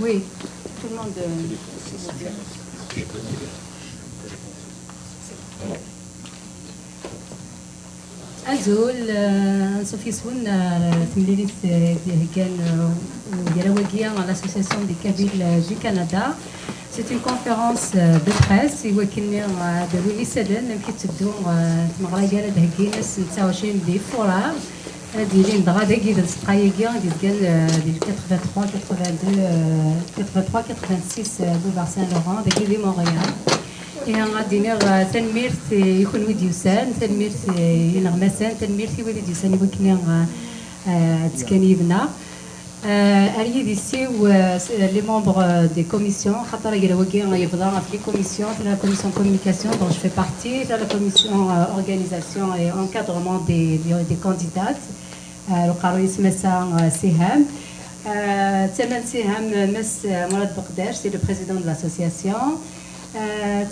Oui, tout le monde, s'il vous plaît. أزول صوفي سون تمليليت كان وديراوكيا على l'association des Kabyles du Canada. C'est une conférence de presse يوكلني داوي سدن يمكن تبدو تمغريا دهكينا 29 دي فورا ديالين دغا داكي دقايقيا ديال 83 86 بوفار سان لوران داكي دي مونريال. غادي نغ تنميرت يكون وديوسان تنميرت ينغمسان تنميرت وليديوسان يمكن تكنيبنا اريد ديسي لي ممبر دي كوميسيون خاطر يراوكي يفضل في لي كوميسيون لا كوميسيون كومونيكاسيون دون جو في بارتي لا كوميسيون اورغانيزاسيون اي انكادرمون دي كانديدات القارو يسمى سهام ثمن سهام مس مراد بقداش سي لو بريزيدون دو لاسوسياسيون.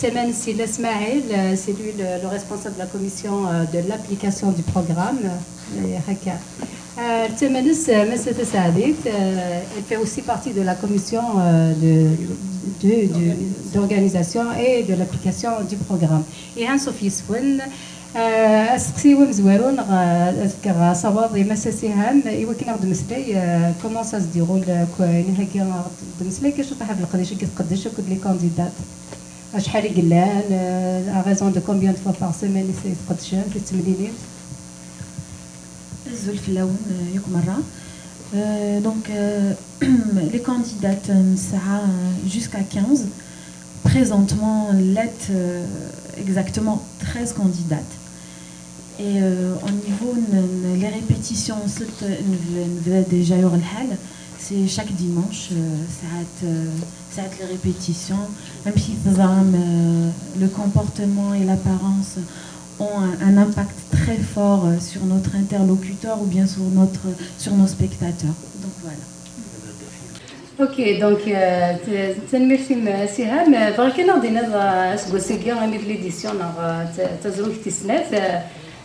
Temen Sila Ismail, c'est lui le responsable de la commission de l'application du programme. Temenis Mesete Saadit, elle fait aussi partie de la commission d'organisation et de l'application du programme. Et Anne Sophie Swen, أسقسيو مزوارون أذكر صواب مساسيهم يمكن ناخذ مسلي كومون سا سو ديرول كوين هكا ناخذ مسلي كيش تحب القداش كتقدش كل لي كانديدات شحال يقلان à raison de combien de fois par semaine يتقدشان في التمرينات الزول في اللون يوك مرة donc les candidates ساعة jusqu'à 15 présentement l'être exactement 13 candidates. Et au niveau les répétitions, c'est chaque dimanche, ça a les répétitions, même si le comportement et l'apparence ont un impact très fort sur notre interlocuteur ou bien sur nos spectateurs. Donc voilà. Ok, donc تنميرتي سهام بغيت نغدي نضا سكوسيكيا غنمي في ليديسيون تزروك تسنات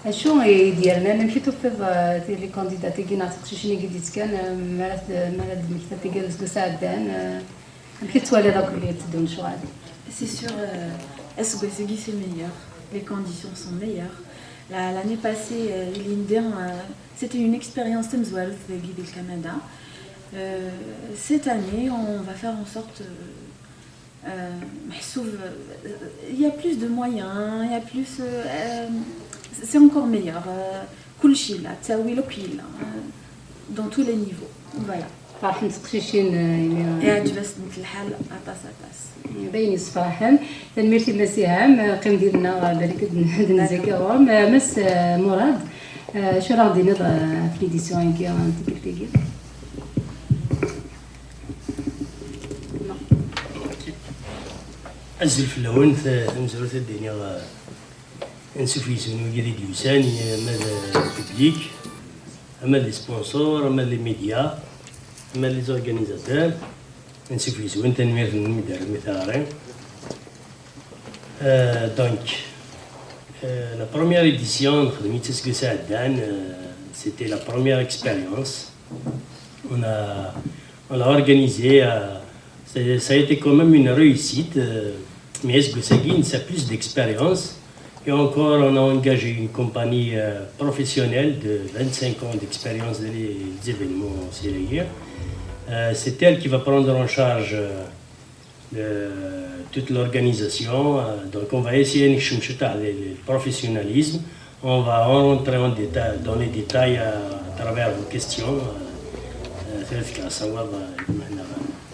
شو يديرنا نمشي توفيض لي كانديدات كي نعتقد شنو قديت كان مرات مكتب كي ساعدان نمشي توالي داك اللي تدون شوال. C'est sûr, SOGSEGI c'est meilleur, les conditions sont meilleures. L'année passée, c'était une expérience temzoual du Canada. Cette année, on va faire en sorte il y a plus de moyens, il y a plus c'est encore meilleur dans tous les niveaux. Voilà. راح نتقشيشين يا جبست مثل الحال عطاس باين يصفاحم تنميرتي مسيهام قيم ديالنا بالك نزكاهم مس مراد شو راه غادي نض في ليديسيون كي انت قلتي أزل في اللون مزروت الدنيا انسوفيسيون ويدي ديوسان ماذا بوبليك أما لي سبونسور أما لي ميديا أما لي زورغانيزاتور انسوفيسيون تنمير المدار مثارين دونك la première édition خدمت تسكو ساعدان c'était la première expérience on l'a organisé ça a été quand même une réussite mais SOGSEGI a plus d'expérience et encore on a engagé une compagnie professionnelle de 25 ans d'expérience dans les événements syriens. C'est elle qui va prendre en charge toute l'organisation. Donc on va essayer le professionnalisme. On va rentrer dans les détails à travers vos questions.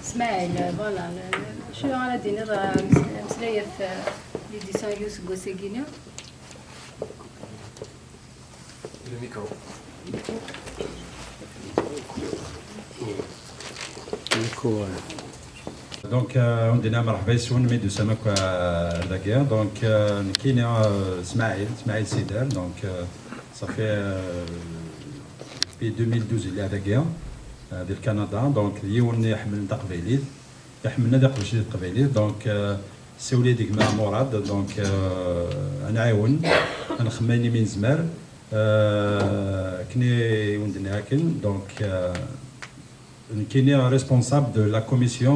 اسماعيل فوالا شو غادي نرى مسلايه في ليديسيون SOGSEGI. Le micro. دونك عندنا مرحبا يسون ميدو سمك داكيا دونك كاين اسماعيل سيدار دونك صافي في 2012 اللي هذاكيا ديال كندا دونك يون يحمل تقبيليت يحملنا داك الشيء القبيليت دونك سولي ديك مع مراد دونك انا عاون انا خميني من زمار كني وندنا هاكن دونك qui est responsable de la commission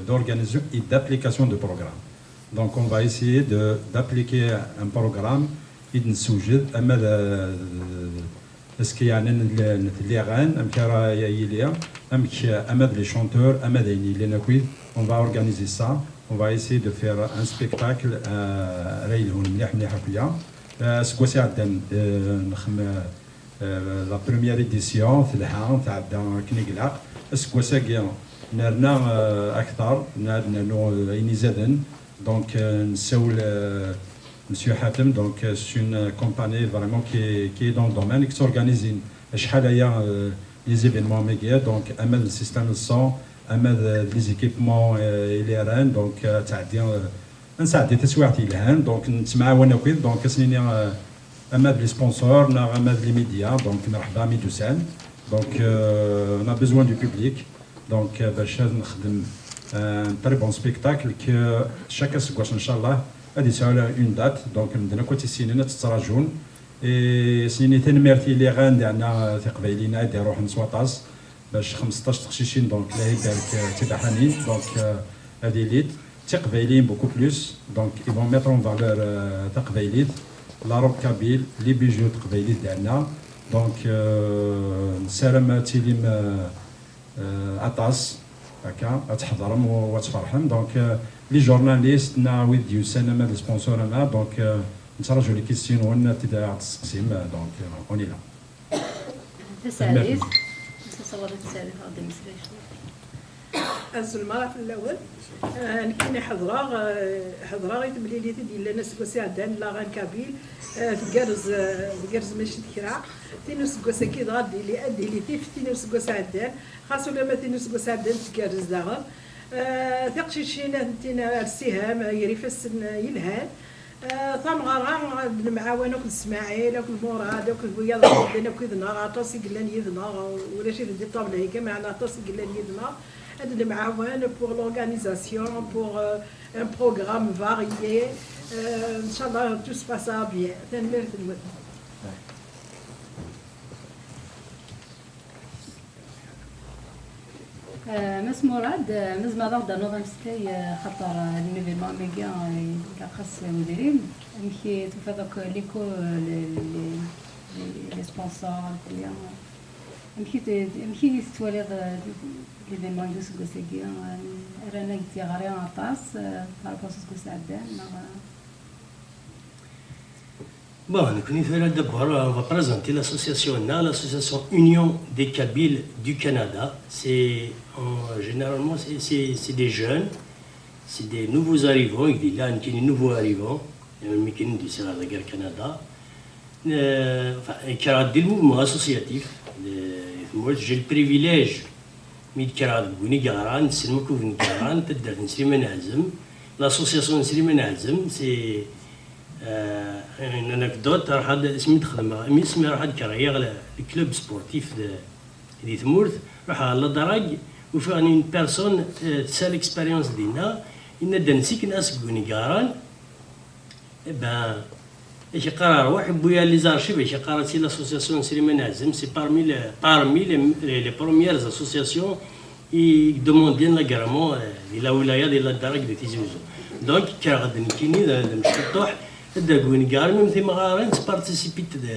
d'organisation et d'application de programme. Donc on va essayer d'appliquer un programme et de sujet est-ce qu'il y a les reines, les chanteurs, on va organiser ça, on va essayer de faire un spectacle la première édition donc Monsieur Hatem, donc c'est une compagnie vraiment qui est dans le domaine et qui s'organise les événements médias, donc le système de son, les équipements et les reines, donc نساعد تسويعتي لهان دونك نتمعاونوا كيف دونك سنيني اماد لي سبونسور اماد لي ميديا دونك مرحبا ميدوسان دونك انا بيزوان دو بوبليك دونك باش نخدم تري بون سبيكتاكل كي شاك اسكواش ان شاء الله غادي يساو اون دات دونك عندنا كوتي سنين تتراجون اي سنيني تنمرتي لي غان ديالنا تقبايلينا يديروا حن سواطاس باش 15 تخشيشين دونك لا يدارك تبحانين دونك هذه ليد تقبايلين beaucoup plus donc ils vont mettre en valeur تقبايليت la robe kabyle les bijoux تقبايليت ديالنا donc نسالم تيليم عطاس هكا تحضرهم وتفرحهم دونك لي جورناليست نا ويديو سنه ما سبونسور انا دونك نتراجعوا لي كيستيون ونا تدعى التقسيم دونك اوني لا الثالث تصور الثالث هذا المسرح المرة في الأول كنا حضرة يتمليلي ديال الناس كوساعدان لا غان كابيل تقرز ماشي تكرا تينوس كوساكي غادي لي ادي لي تيف تينوس كوساعدان خاصو لما تينوس كوساعدان تقرز داغ ثقشيشينا تينا السهام يريفس يلهان ثم غرا المعاونه كل اسماعيل وكل مراد وكل بويا لنا كيدنا عطاسي قلان يدنا ولا شي دي طابله هيك معنا عطاسي قلان يدنا de m'avoir pour l'organisation, pour un programme varié. Inch'Allah, tout se passera bien. مس مراد مز ما ضد نظام ستي خطر ليفينمون ميغا خاص مديرين مشي تفضلك ليكو لي سبونسور مشي تولي ليفينمون دوس كوسيكي رانا قلتي غاري عطاس البروسيس كوسعدان Bon, d'abord, on va présenter l'association Union des Kabyles du Canada. Généralement, c'est des jeunes, c'est des nouveaux arrivants, il y a des nouveaux arrivants, mais qui nous disent la guerre Canada. Enfin, qui a des mouvements associatifs. Moi, j'ai le privilège l'association Slimane Azem, c'est une anecdote le club sportif de Tmourt où faire une personne c'est l'expérience d'Ina il a dansé que nas Gounigaran et ben les archives et l'association Slimane Azem c'est parmi les premières associations qui demandent l'agrément de la wilaya de la Darag de Tizi Ouzou donc Karadenikini de Mchitoh de Gounigar même si Magaran participent de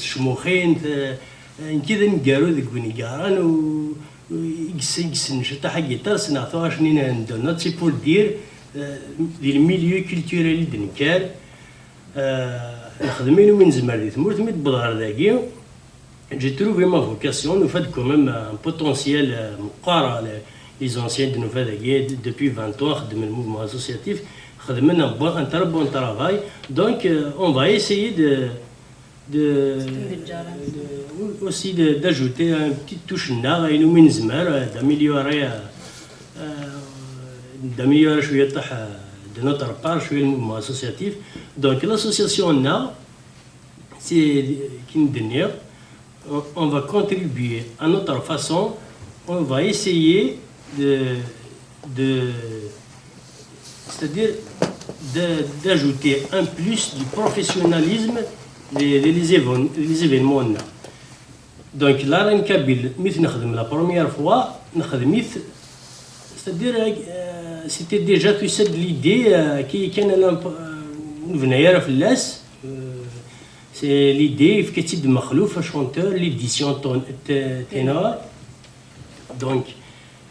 Chmouchin كذا نقالوا ذي Gounigaran و يقسن شتا حاجة سنعطوا عشان ندونات سي بور دير دي الميليو كولتوريل دنكال نخدمينو من زمان دي تمورت ميت بضغار ذاكي j'ai trouvé ma vocation nous fait quand même un potentiel مقارا les anciens de nous fait depuis 20 ans de le mouvement associatif خدمنا un très bon travail donc on va essayer aussi d'ajouter une petite touche d'améliorer de notre part le mouvement associatif donc l'association NA c'est on va contribuer à notre façon on va essayer c'est-à-dire d'ajouter un plus du professionnalisme les événements دونك لا رين كابيل ميث نخدم لا بروميير فوا نخدم ميث c'est-à-dire c'était déjà تسد ليدي كي كان نفنايا في اللاس سي ليدي في كتيد مخلوف شونتور ليديسيون تينور دونك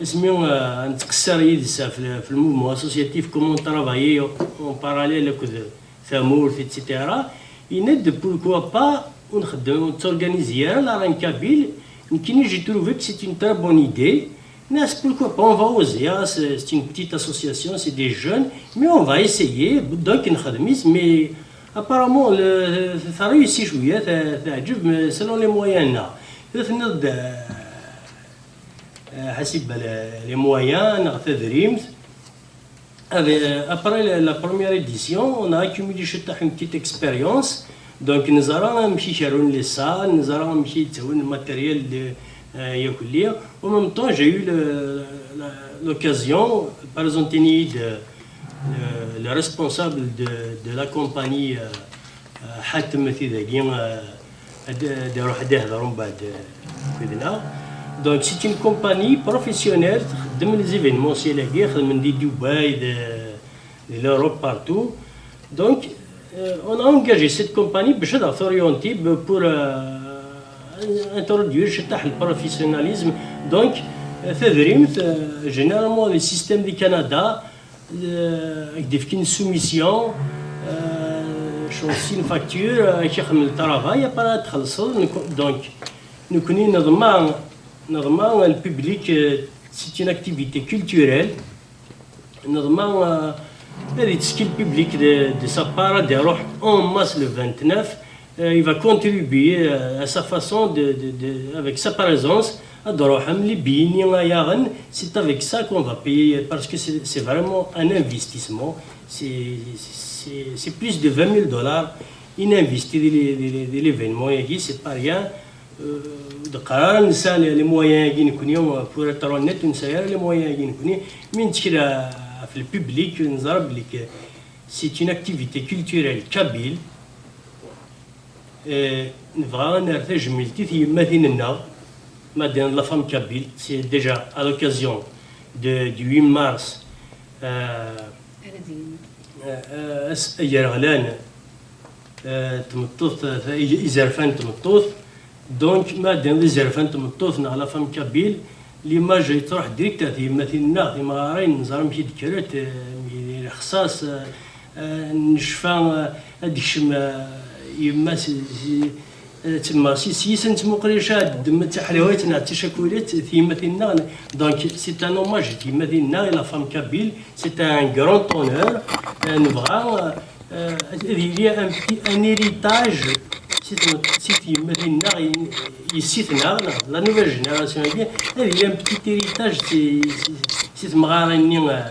اسميو نتقصر يدسا في الموفمون اسوسياتيف كومون ترافايي اون باراليل كود ثامور ايتترا يند بوركوا با ونخدم تورغانيزي لا رين كابيل يمكن جي تروفي que c'est une très bonne idée. Mais pourquoi pas, on va oser, c'est une petite association, c'est des jeunes, mais on va essayer, donc mais apparemment ça réussit شوية تعجب selon les moyens là. حسب les moyens نعتذرين. Après la première édition, on a accumulé une petite expérience. Donc nous allons نمشي شارون les salles, nous allons نمشي تسوون الماتériel de en même temps, j'ai eu l'occasion, par exemple, le responsable de la compagnie donc c'est une compagnie professionnelle de les événementiels de Dubaï, de l'Europe partout. Donc on a engagé cette compagnie pour s'orienter pour introduire le professionnalisme. Donc, généralement, le système du Canada, avec une soumission, une facture, le travail, donc, nous connaissons normalement le public, c'est une activité culturelle. Normalement, le public de sa part, en masse le 29. Il va contribuer à sa façon, avec sa présence, à c'est avec ça qu'on va payer, parce que c'est vraiment un investissement. C'est plus de $20,000 investi dans l'événement, c'est pas rien. Les moyens pour être honnête, les moyens le public, c'est une activité culturelle kabyle. نبغى نرتج ملتي في مدينة لا فام كابيل سي ديجا à l'occasion du 8 mars يرغلان تمطوط إزرفان تمطوط دونك مادام إزرفان تمطوط لا فام كابيل ليماج يطرح ديريكت في مثلنا في مغارين نزار مشي دكرات خصاص نشفى هادشم يما تما سيسن تمقريشات دم تحلويتنا تشكولات في مثلنا دونك سي ان اوماج في مثلنا لا فام كابيل سي ان غران اونور نبغى il y a un héritage si مثلنا يسيتنا لا نوفيل جينيراسيون il y a un petit héritage c'est مغارني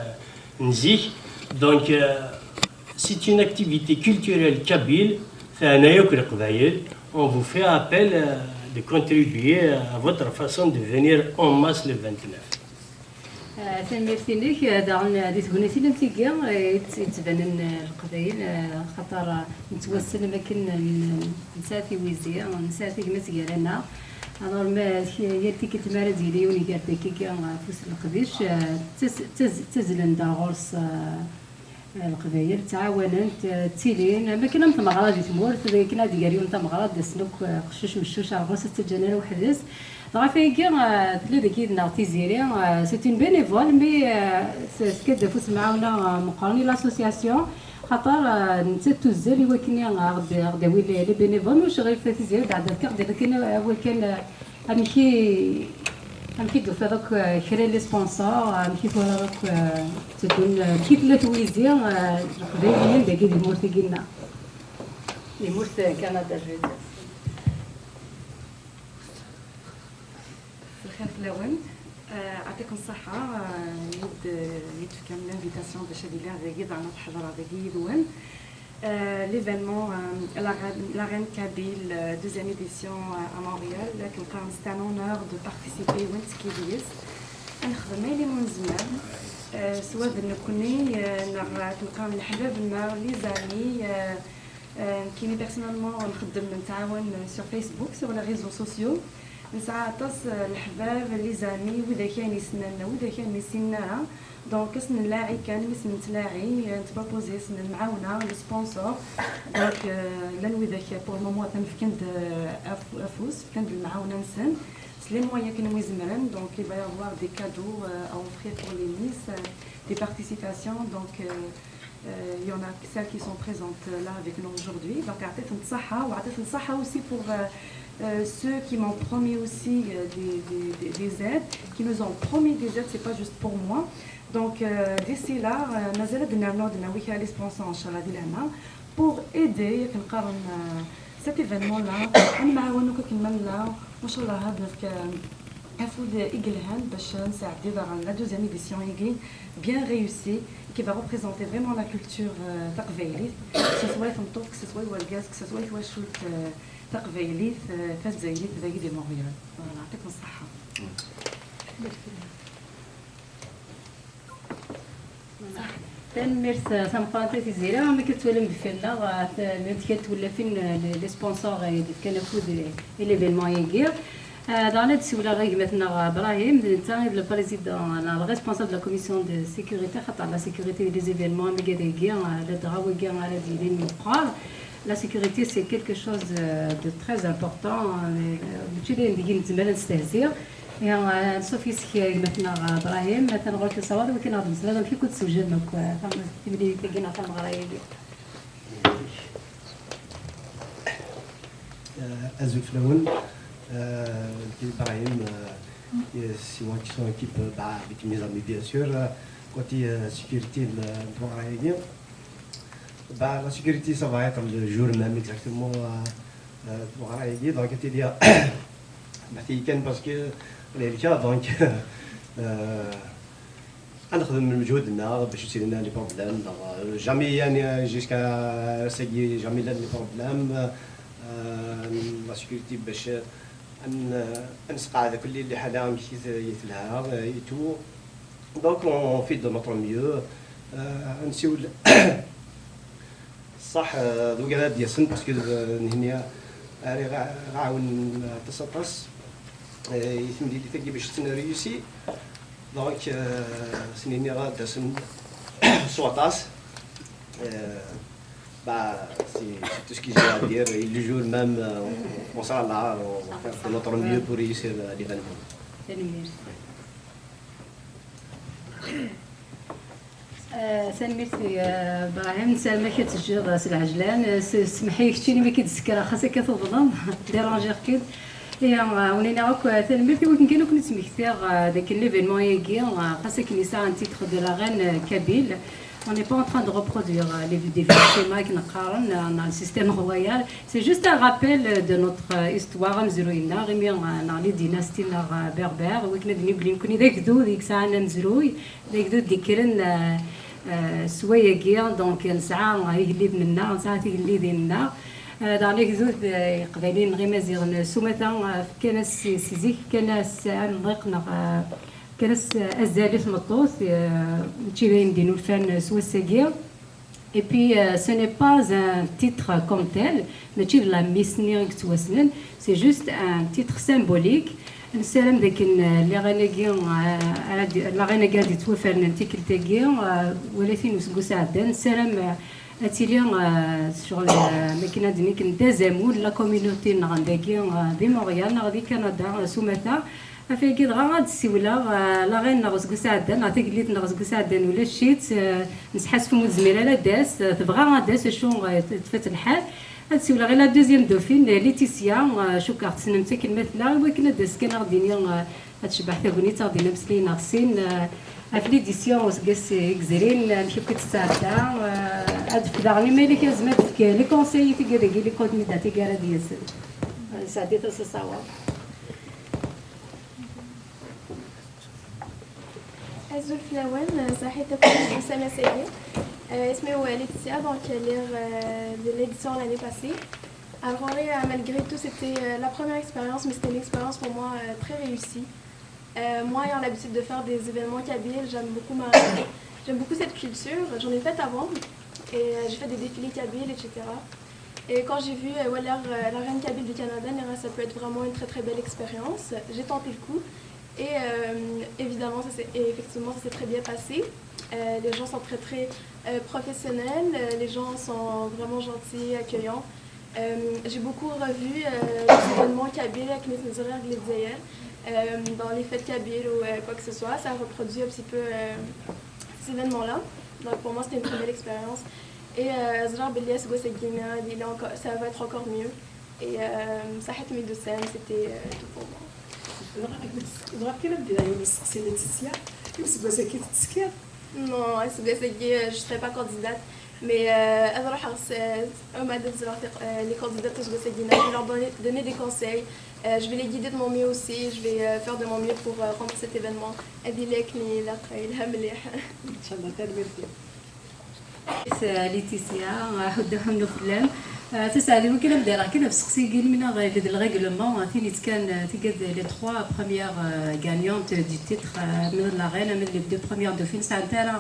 نزيك donc c'est une activité culturelle kabyle. On vous fait appel de contribuer à votre façon de venir en masse le 29. تنمرتينك دعنا دي تقولي سينا تيجا يتبان القبائل خطر نتوسل مكان نساتي ويزيا نساتي مسيرنا alors يلتي كتمارا ديالي وني قالت كي فوس القديش تزلن دا غورس القبائل تعاونت تيلين ما كنا مغرض تمورت كنا دياليون تا مغرض سنوك قشوش وشوش عرفوس تجنر وحدث ضعفي كي ثلاثه كيدنا تيزيري سي اون بينيفول مي سكد فوس معاونا مقارني لاسوسياسيون خاطر نتاتو الزالي وكني غداوي لي بينيفول واش غير في تيزيري بعد الكار ديال كاين هو كان امشي دوك هذوك كري لي سبونسور مشي هذوك تكون كي ثلاث ويزير القبائليين داكي لي مورثينا لي مورث كندا جوزيف الخير فلاون يعطيكم الصحة يد كامل لانفيتاسيون باش هادي هذاكي دعنا الحضرة هذاكي يدون l'événement la Reine Kabyle deuxième édition à Montréal c'est un honneur de participer وانتكيديس نخدم لي من زمان سواء نكوني نلقاو الحبابنا لي زامي كيني بيرسونيلمون نخدم نتعاون sur Facebook sur les réseaux sociaux نسعى عطس الحباب لي زامي وإذا كان يسننا وإذا كان يسننا دونك سن اللاعي كان مسن تلاعي تبروبوزي سن المعاونه السبونسور دونك لان وذاك بور مومون تنفكند افوس فكند المعاونه نسن سلي مويا كانوا يزمرن دونك il va y avoir des cadeaux à offrir pour les Miss des participations donc il y en a celles qui sont présentes là avec nous aujourd'hui donc عطيت نصحة وعطيت نصحة aussi pour ceux qui m'ont promis aussi des aides qui nous ont promis des aides c'est pas juste pour moi. Donc d'ici là, مازال بنعملوا ويكا لي سبونسور ان شاء الله ديالنا pour aider كنقارن cet événement là نعاونوا كنمنا ما شاء الله هاد عفود إيجلهان باش نساعد dans la deuxième édition Igli bien réussie qui va représenter vraiment la culture تقبيليت que ce soit فمطوط que ce soit والغاز que ce soit تواشوت تقبيليت فاز زايديت ذاك دي مونريال يعطيكم الصحة. تنميرت سامقانتي تزيرا ما كتولم بفينا كتولى فين لي سبونسور اللي كناخذ ليفينمون يغير dans la سولا غير مثلا ابراهيم انت لو بريزيدون لا ريسبونسابل لا كوميسيون دو سيكوريتي خاطر لا سيكوريتي دي زيفينمون ميغاديغيا لا دراويغيا على ديالين مقال la sécurité c'est quelque chose de très important tu les ندير نتمنى نستهزئ يا صوفي سكي مثلا ابراهيم مثلا قلت صواد ولكن هذا المساله في كنت سجل مك تملي تلقينا في المغرب Azul Flaoun, Ibrahim, c'est moi qui sont en équipe avec mes amis bien sûr. Côté sécurité, la sécurité ça va être le jour même exactement pour Araïgi. Donc il y a parce que les cas donc نخدم مجهودنا باش يصير لنا لي بروبليم جامي يعني جيسكا سيجي جامي لنا لي بروبليم لا سيكوريتي باش نسقى هذا كل اللي حدا مشي يتلها يتو دونك اون في دو نوتر ميو نسيو صح دوك هذا ديال السن باسكو هنا غاعاون تصطس يثملي لي تاكي باش تنريوسي دونك سنيني غادا سن سواطاس c'est tout ce que j'ai à dire. Et le jour même, on sera là, on va faire de notre mieux pour réussir l'événement. سلميتي ابراهيم سلمى كتسجل راس العجلان سمحي كتيني ما كيتذكر خاصك كتظلم ديرانجير كيد يا ونينا هاك سلميتي ولكن كانوا كنت سمحتي داك ليفينمون يجي خاصك نساء ان تيتر دو لا رين كابيل. On n'est pas en train de reproduire des schémas qui nous dans le système royal. C'est juste un rappel de notre histoire. Dans les dynasties berbères, où nous avons connu des gdous, des xanan zrouy, des gdous qui kiren سوايقيا دونك نسعى يقلب لنا نسعى تقلب لنا dans les gdous قبالين غير مزيغ سومتا كان سيزيك كان نضيقنا كنس الزالف مطوس تشيلين دينو الفن سوسيغيا et puis ce n'est pas un titre comme tel ماشي لا ميسنيغ توسنن c'est juste un titre symbolique نسلم داك اللي غنيغيا لا غنيغا دي توفرنا تيكلتيغيا ولكن وسكو ساعدان نسلم اتيليا sur الماكينه ديني كندازامو لا كوميونيتي نغنداكيا دي مونريال نغدي كندا سومتا في كي غاد السيوله لا غير نغزكو ساعدان نعطيك ليت نغزكو ساعدان ولا شيت نسحس في مزميره لا داس تبغى داس شنو تفات الحال هاد السيوله غير لا دوزيام دوفين ليتيسيا شكرت سنمتي كلمه لا ولكن داس كان غاديني هتشبح تاغنيتا غادينا بسلينا غسين في ليديسيون وسكاس اكزرين مشي كنت ساعدا هاد في دارني مالك لازم لي كونساي في كذا لي كود ميداتي كارا ديال ساعديتا ساوا Azul Flaoun, صحيتكم أسامة سيد اسمي هو Laetitia, donc de l'édition l'année passée. Alors malgré tout c'était la première expérience, mais c'était une expérience pour moi très réussie. Moi ayant l'habitude de faire des événements kabyles, j'aime beaucoup cette culture, j'en ai fait avant et j'ai fait des défilés kabyles, etc. Et quand j'ai vu la Reine Kabyle du Canada, ça peut être vraiment une très très belle expérience. J'ai tenté le coup et évidemment, effectivement, ça s'est très bien passé. Les gens sont très très professionnels, les gens sont vraiment gentils, accueillants. J'ai beaucoup revu les événements kabyles avec mes horaires glédiaïens, dans les fêtes kabyles ou quoi que ce soit. Ça a reproduit un petit peu ces événements-là. Donc pour moi, c'était une très belle expérience. Et ça va être encore mieux. Et Sahet Medoussem, c'était tout pour moi. Non, je ne serai pas candidate. Mais les candidats, je vais leur donner des conseils. Je vais les guider de mon mieux aussi. Je vais faire de mon mieux pour rendre cet événement. ليتيسيا ودهم نفلم تسالي ممكن نبدا راه كنا بسقسي قال منا غير الريغلومون ثاني كان تيقاد لي 3 بروميير غانيونت دي تيتر من لا غينا من لي 2 بروميير دوفين ساعه تاع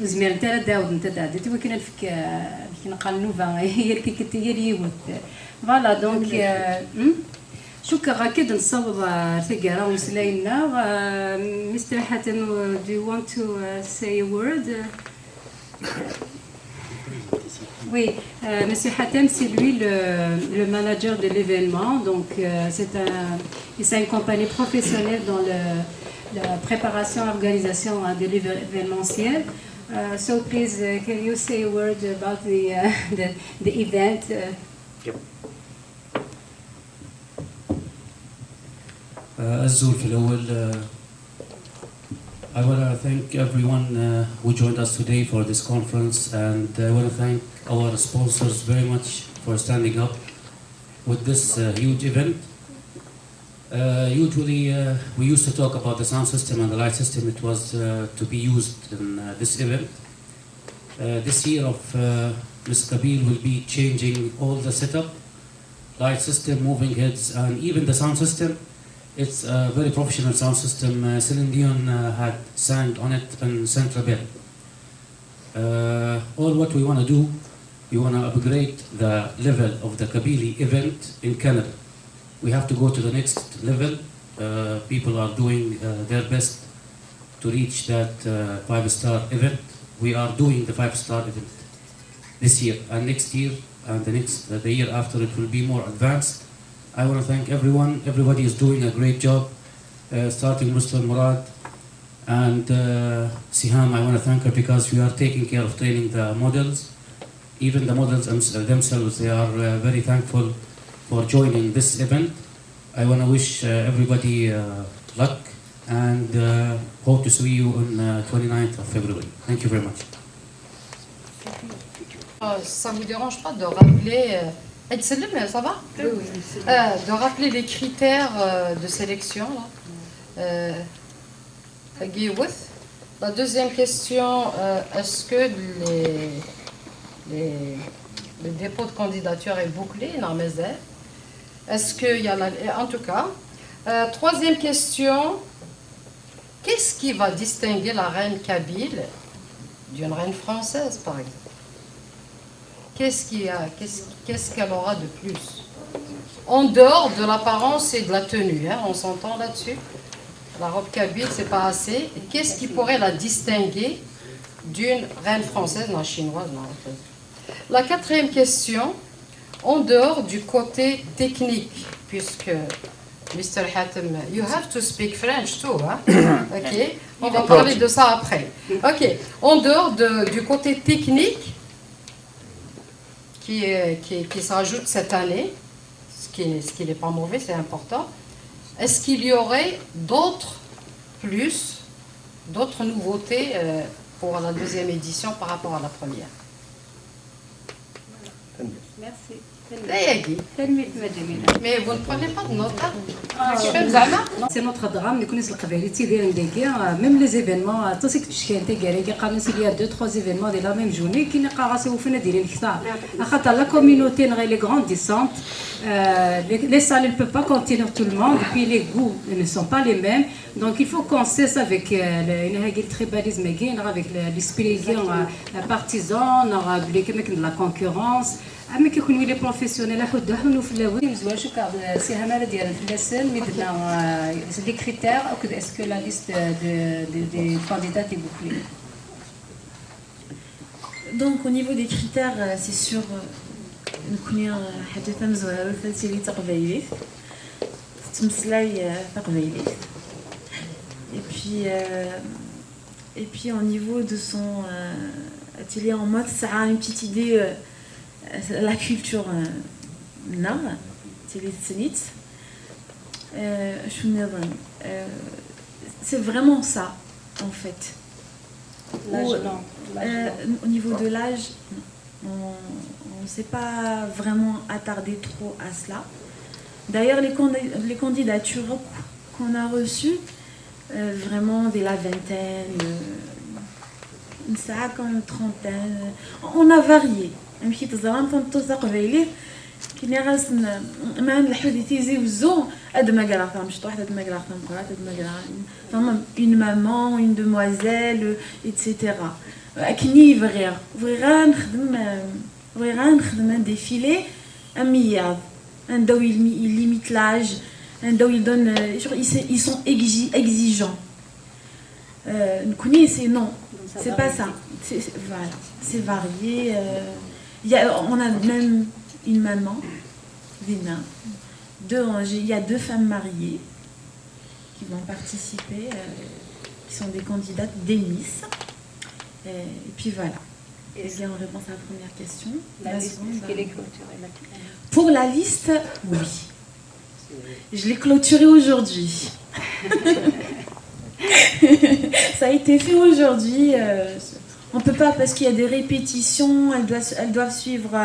زمير تاع داود انت دادي تو كنا نفك نقال نوفا هي اللي كنت هي اللي يموت فوالا دونك شكرا كد نصوب ثقرا وسلاينا مستر حاتم do you want to say a word? Oui, Monsieur Hatem, c'est lui le manager de l'événement. Donc, c'est une compagnie professionnelle dans la préparation et organisation de l'événementiel. So, please, can you say a word about the event? Yep. الزول في الأول I want to thank everyone who joined us today for this conference, and I want to thank our sponsors very much for standing up with this huge event. Usually we used to talk about the sound system and the light system. It was to be used in this event. This year of Ms. Kabil will be changing all the setup, light system, moving heads, and even the sound system. It's a very professional sound system. Celine Dion had sang on it in Saint-Tropez. All what we want to do, we want to upgrade the level of the Kabili event in Canada. We have to go to the next level. People are doing their best to reach that 5-star event. We are doing the 5-star event this year, and next year, and the year after, it will be more advanced. I want to thank everyone. Everybody is doing a great job, starting Mr. Murad and Siham. I want to thank her because we are taking care of training the models. Even the models themselves, they are very thankful for joining this event. I want to wish everybody luck and hope to see you on 29th of February. Thank you very much. Ça ne vous dérange pas de rappeler... ça va? Oui, oui. De rappeler les critères de sélection. La deuxième question, est-ce que le dépôt de candidature est bouclé? Non, mais est-ce qu'il y a en tout cas. Troisième question, qu'est-ce qui va distinguer la reine kabyle d'une reine française, par exemple? Qu'est-ce qu'elle aura de plus? En dehors de l'apparence et de la tenue, hein, on s'entend là-dessus. La robe kabyle, c'est pas assez. Qu'est-ce qui pourrait la distinguer d'une reine française, non chinoise, non. La quatrième question, en dehors du côté technique, puisque Mr. Hatem, you have to speak French too, hein? Ok, on va parler de ça après. Ok, en dehors du côté technique, qui s'ajoute cette année, ce qui n'est pas mauvais, c'est important. Est-ce qu'il y aurait d'autres nouveautés pour la deuxième édition par rapport à la première? Merci. Mais vous ne prenez pas de notes. C'est notre drame, nous connaissons le Kabylie, même les événements, tout ce que tu sais, il y a 2-3 événements de la même journée qui ne sont pas la communauté est grandissante, les salles ne peuvent pas contenir tout le monde, puis les goûts ne sont pas les mêmes, donc il faut qu'on cesse avec le tribalisme, avec l'esprit partisan, avec la concurrence. اما كيكونوا لي بروفيسيونيل حدو حنو في الاول مزوان شو كاع سي هماله ديال الفلاسل مدنا لي كريتير او كو اسكو لا ليست دي كانديدات est bouclée. Donc au niveau des critères, c'est sûr نكوني حاجه مزوانه فهمتي تقبايلي تمثلاي تقبايلي. Et puis au niveau de son atelier en mode, ça a une petite idée la culture نار تيلي تسنيت شو النظام c'est vraiment ça en fait. Au niveau de l'âge on ne s'est pas vraiment attardé trop à cela. D'ailleurs les candidatures qu'on a reçues vraiment dès la vingtaine une cinquantaine, trentaine, on a varié. مشيت تزران تنطق فيلي كي راس ما الحديث يزوزو اد ما قرا مش واحد اد ما قرا قرات اد ما قرا فما une maman une demoiselle etc. كني فغير نخدم ديفيلي امياض نداو ليميت لاج نداو يدون ils sont exigeants. نكوني c'est non c'est pas ça, voilà, c'est varié. On a même une maman, Vina. Il y a 2 femmes mariées qui vont participer, qui sont des candidates des Miss. Et puis voilà. Et bien, en réponse à la première question. La liste, est-ce qu'elle est clôturée? Pour la liste, oui. Je l'ai clôturée aujourd'hui. Ça a été fait aujourd'hui. On ne peut pas parce qu'il y a des répétitions, elles doivent suivre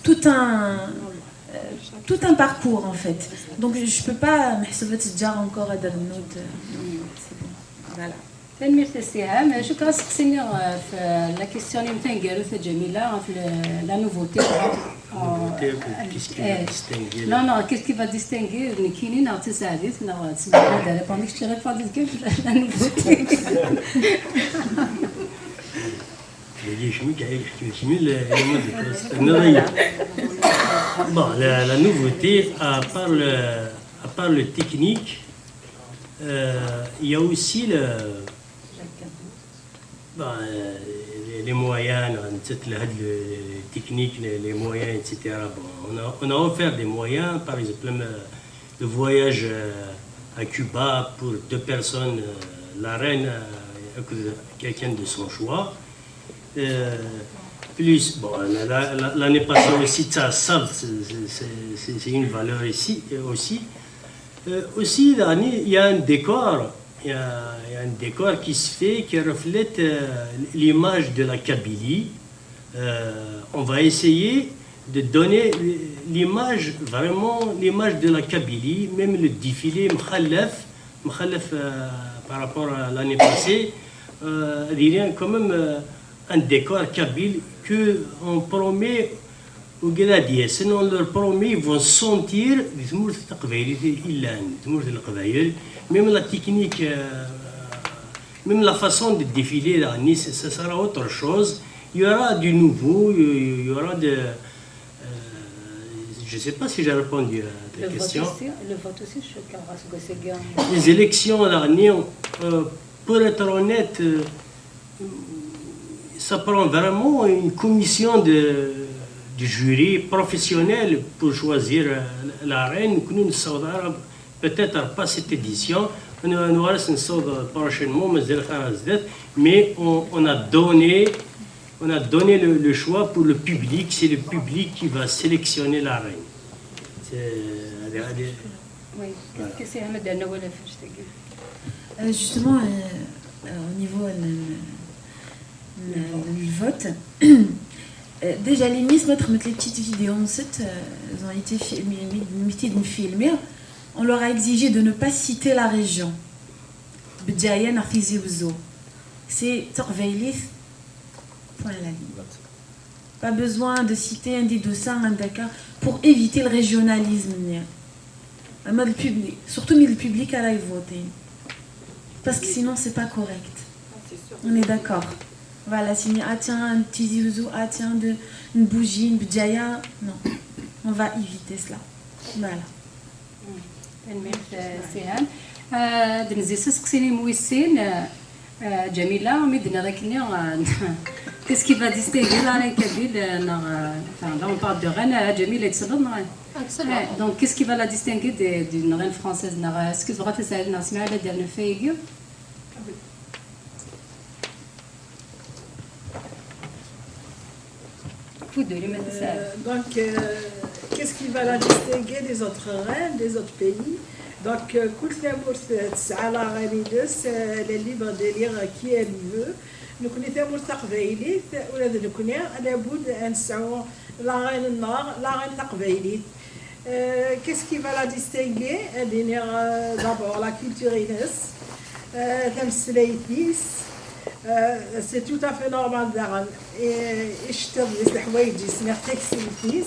tout un parcours en fait. Donc je ne peux pas déjà encore à donner une note. C'est bon. Voilà. Merci Siham. Je crois que c'est la question qui Jamila, la nouveauté. Qu'est-ce qui va distinguer? Non, qu'est-ce qui va distinguer? Nikini, non, c'est ça. Pendant que je te réponds, la nouveauté. Bon, la nouveauté, à part le technique, il y a aussi les moyens, les techniques, les moyens, etc. Bon, on a offert des moyens, par exemple le voyage à Cuba pour 2 personnes, la reine, quelqu'un de son choix. Plus, bon, l'année passée aussi, ça c'est une valeur ici aussi. Aussi, il y a un décor. Il y a un décor qui se fait, qui reflète l'image de la Kabylie. On va essayer de donner l'image, vraiment l'image de la Kabylie, même le défilé Mkhalef par rapport à l'année passée, il y a quand même un décor kabyle qu'on promet aux Grenadiers. Sinon, on leur promet, ils vont sentir même la technique, même la façon de défiler à Nice, ça sera autre chose. Il y aura du nouveau, il y aura de... je ne sais pas si j'ai répondu à ta question. Le vote aussi, je sais que les élections dernières, pour être honnête, ça prend vraiment une commission de jury professionnel pour choisir la reine. Nous, peut-être pas cette édition, prochainement, mais on a donné le choix pour le public. C'est le public qui va sélectionner la reine. Oui, qu'est-ce que c'est Ahmed Anawala? Justement, au niveau du vote, déjà les Miss mettre les petites vidéos ensuite, elles ont été filmées. On leur a exigé de ne pas citer la région. C'est Torveilis, point à la ligne. Pas besoin de citer un des dessins, un Dakar, pour éviter le régionalisme. Le public, surtout le public à la voter. Parce que sinon, c'est pas correct. On est d'accord. Voilà, si ah tiens, un petit zizou, ah tiens, une bougie, une bidjaya, non. On va éviter cela. Voilà. سهام دنزي سسقسيني مويسين جميلة ميدنا ذاك اليوم qu'est-ce qui va distinguer la reine kabyle enfin là on parle de reine جميلة تصدق donc qu'est-ce qui va la distinguer d'une reine française est-ce que vous ratez ça نسمع على ديال فايغيو donc qu'est-ce qui va la distinguer des autres reines des autres pays donc كل ثمور تسعى لا غاليدس لليبر ديليغ كي elle veut نكون ثمور تقبيلي ولا نكون لابد ان نسعو لا غين النار لا غين تقبيلي qu'est-ce qui va la distinguer d'abord la culture inès تمثليتيس c'est tout à fait normal داغن اشتغل الحوايج يسمى تكسيتيس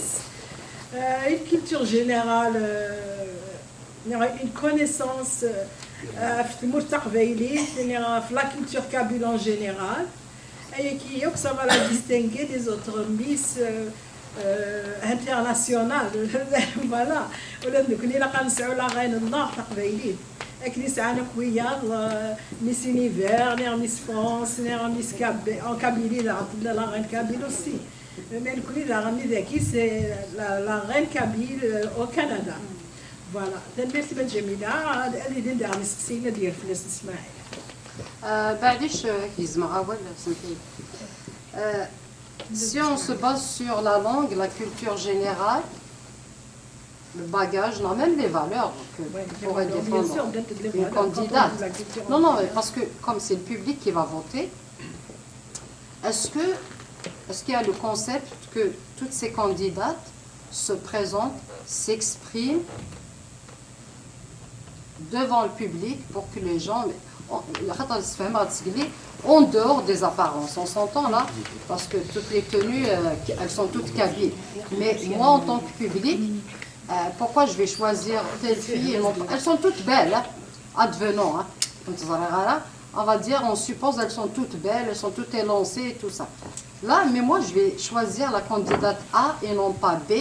une culture générale une connaissance في la culture kabyle en général et qui ça va la distinguer des autres miss internationales voilà ولا نكون الا كنسعوا لا غين النار تقبيلين لكن ساعنا كويا ميس يونيفير ميس فرانس ميس كابيلي لا غين كابيل aussi mais نكون الا غني ذاكي سي لا غين كابيل au Canada voilà merci بنت جميلة اللي ندير نسقسينا ديال فلوس اسماعيل بعديش يزمع اول سنتي si on se base sur la langue, la culture générale, le bagage, non, même les valeurs que pourrait défendre une candidate. Non, non, parce que comme c'est le public qui va voter, est-ce qu'il y a le concept que toutes ces candidates se présentent, s'expriment devant le public pour que les gens... en dehors des apparences, on s'entend là, parce que toutes les tenues, elles sont toutes kabyles. Mais moi, en tant que public, pourquoi je vais choisir telle fille elles sont toutes belles, hein, advenant. Hein. On va dire, on suppose elles sont toutes belles, elles sont toutes élancées et tout ça. Là, mais moi, je vais choisir la candidate A et non pas B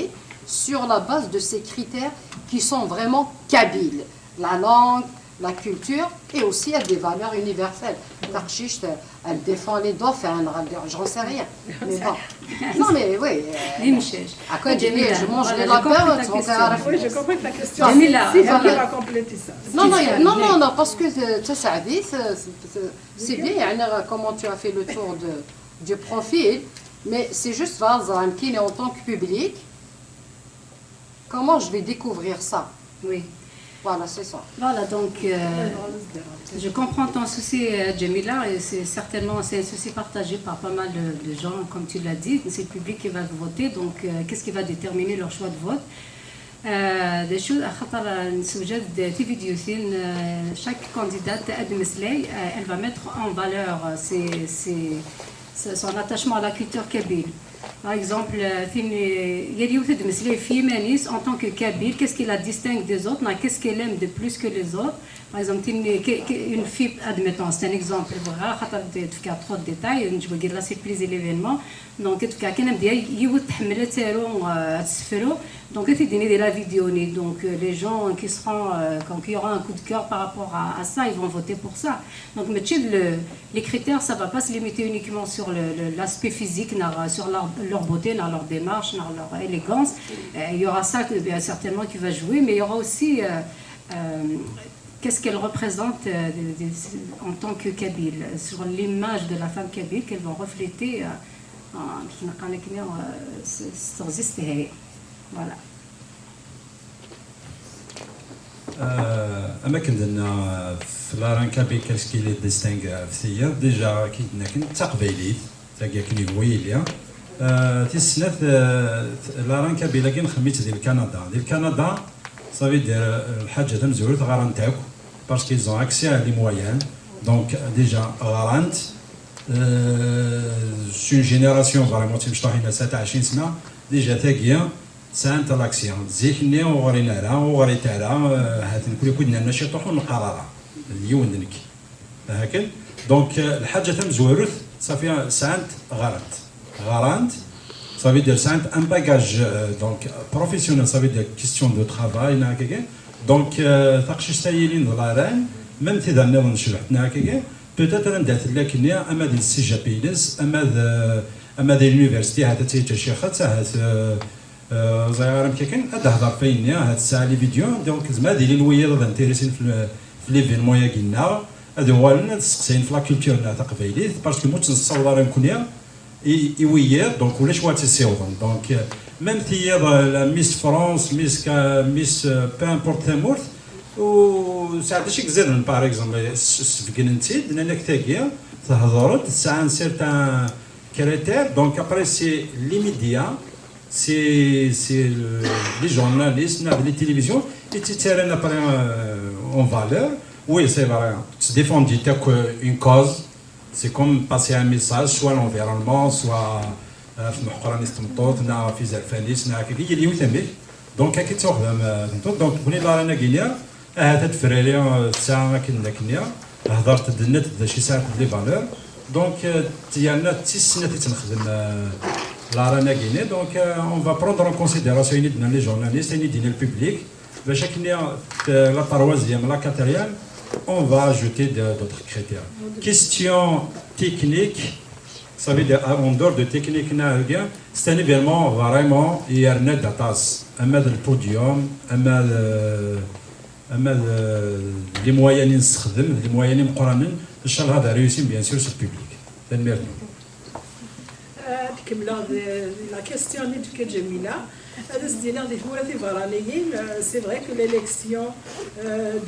sur la base de ces critères qui sont vraiment kabyles. La langue, la culture et aussi à des valeurs universelles. Tarchiche, elle défend les dauphins, j'en sais rien. Mais bon. Non mais oui. À quoi je mange les lapins, tu vas faire la Oui, je comprends que la question. Si va compléter ça. Non, parce que c'est bien, comment tu as fait le tour du profil, mais c'est juste qui est en tant que public. Comment je vais découvrir ça? Oui. Voilà, c'est ça. Voilà, donc je comprends ton souci, Jamila, et c'est un souci partagé par pas mal de gens, comme tu l'as dit. C'est le public qui va voter, donc qu'est-ce qui va déterminer leur choix de vote? Des choses à خاطر نسوجد في فيديوهين chaque candidate elle va mettre en valeur son attachement à la culture kabyle. Par exemple, en tant que kabyle, qu'est-ce qui la distingue des autres? Qu'est-ce qu'elle aime de plus que les autres? Par exemple, une fille, admettons, c'est un exemple, il y a trop de détails, je vais dire là, c'est plus l'événement. Donc, il y a donc, la vidéo. Donc, les gens qui seront, quand il y aura un coup de cœur par rapport à ça, ils vont voter pour ça. Donc, les critères, ça ne va pas se limiter uniquement sur l'aspect physique, sur leur beauté, leur démarche, leur élégance. Il y aura ça certainement qui va jouer, mais il y aura aussi qu'est-ce qu'elle représente en tant que kabyle, sur l'image de la femme kabyle qu'elles vont refléter. Voilà. أماكن ديالنا في لاران كابيل كاسكي لي ديستينغ في ثياب ديجا كي كنت تقبيليت تاكي كني هويليا تيسنات لاران كابيلا كي نخميت ديال كندا صافي دير الحاجه تمزورت غاران تاعو باسكو ils ont accès à les moyens donc déjà غارانت سون جينيراسيون فريمون تيمشي طاحين 27 سنه ديجا تاكيا سانت لاكسيون زيكني وغرينا لها وغريت لها هات كل كنا ماشي طوحو نقرارها اليوم دنك هكا دونك الحاجه تمزورت صافي سانت غارانت ça veut dire c'est un bagage donc professionnel ça veut dire question de travail هكاك donc تاقشي ستايلين دولاران même تي دارنا نشرحنا هكاك peut-être ندات لكن اما ديال السي جي بيلس اما ديال اليونيفرسيتي هذا تيجي خاص هذا زعما كيكن هذا هضر فين هاد الساعه لي فيديو دونك زعما ديال الويض انتريسين في ليفينمون يا قلنا هذا هو نسقسين في لا كولتور تاع قبايليت باسكو موت نصور نكون يوير دونك ولا شويه تيسيوضن دونك ميم تيض لا ميس فرانس ميس با امبورت تامورت و ساعات شي كزيدن باغ اكزومبل سفكنتي دناك تاكيا تهضرت ساعه ان سيرتان كريتير دونك ابري سي لي ميديا سي لي جورناليست لي تيليفزيون اي تيتيرن ابري اون فالور وي سي فري تديفوندي تاك اون كوز سي كوم باسي ان ميساج سوا لونفيرونمون سوا في محقرة نستمطوط نا في زرفانيس نا هكاك هي اللي ويتمك دونك هاكي تاخذ دونك بني لا رانا كينيا هذا تفرالي ساعه كنا هضرت دنت شي ساعه لي فالور دونك تيانا 6 سنين تنخدم لا رانا كينيا دونك اون فا بروندر ان كونسيديراسيون دنا لي جورناليست ديال البوبليك باش كنا لا تروازيام لا كاتريام on va ajouter d'autres critères. Question technique, ça veut dire en dehors de technique, c'est un événement vraiment hier net d'atas. Un le podium, les moyens les moyens مقارنين ان شاء الله هذا réussi bien sûr sur le public. تنمرنا. كملا لا كيستيون اللي كانت جميله هذا سدينا دي ثورات الفرانيين سي فري كو ليليكسيون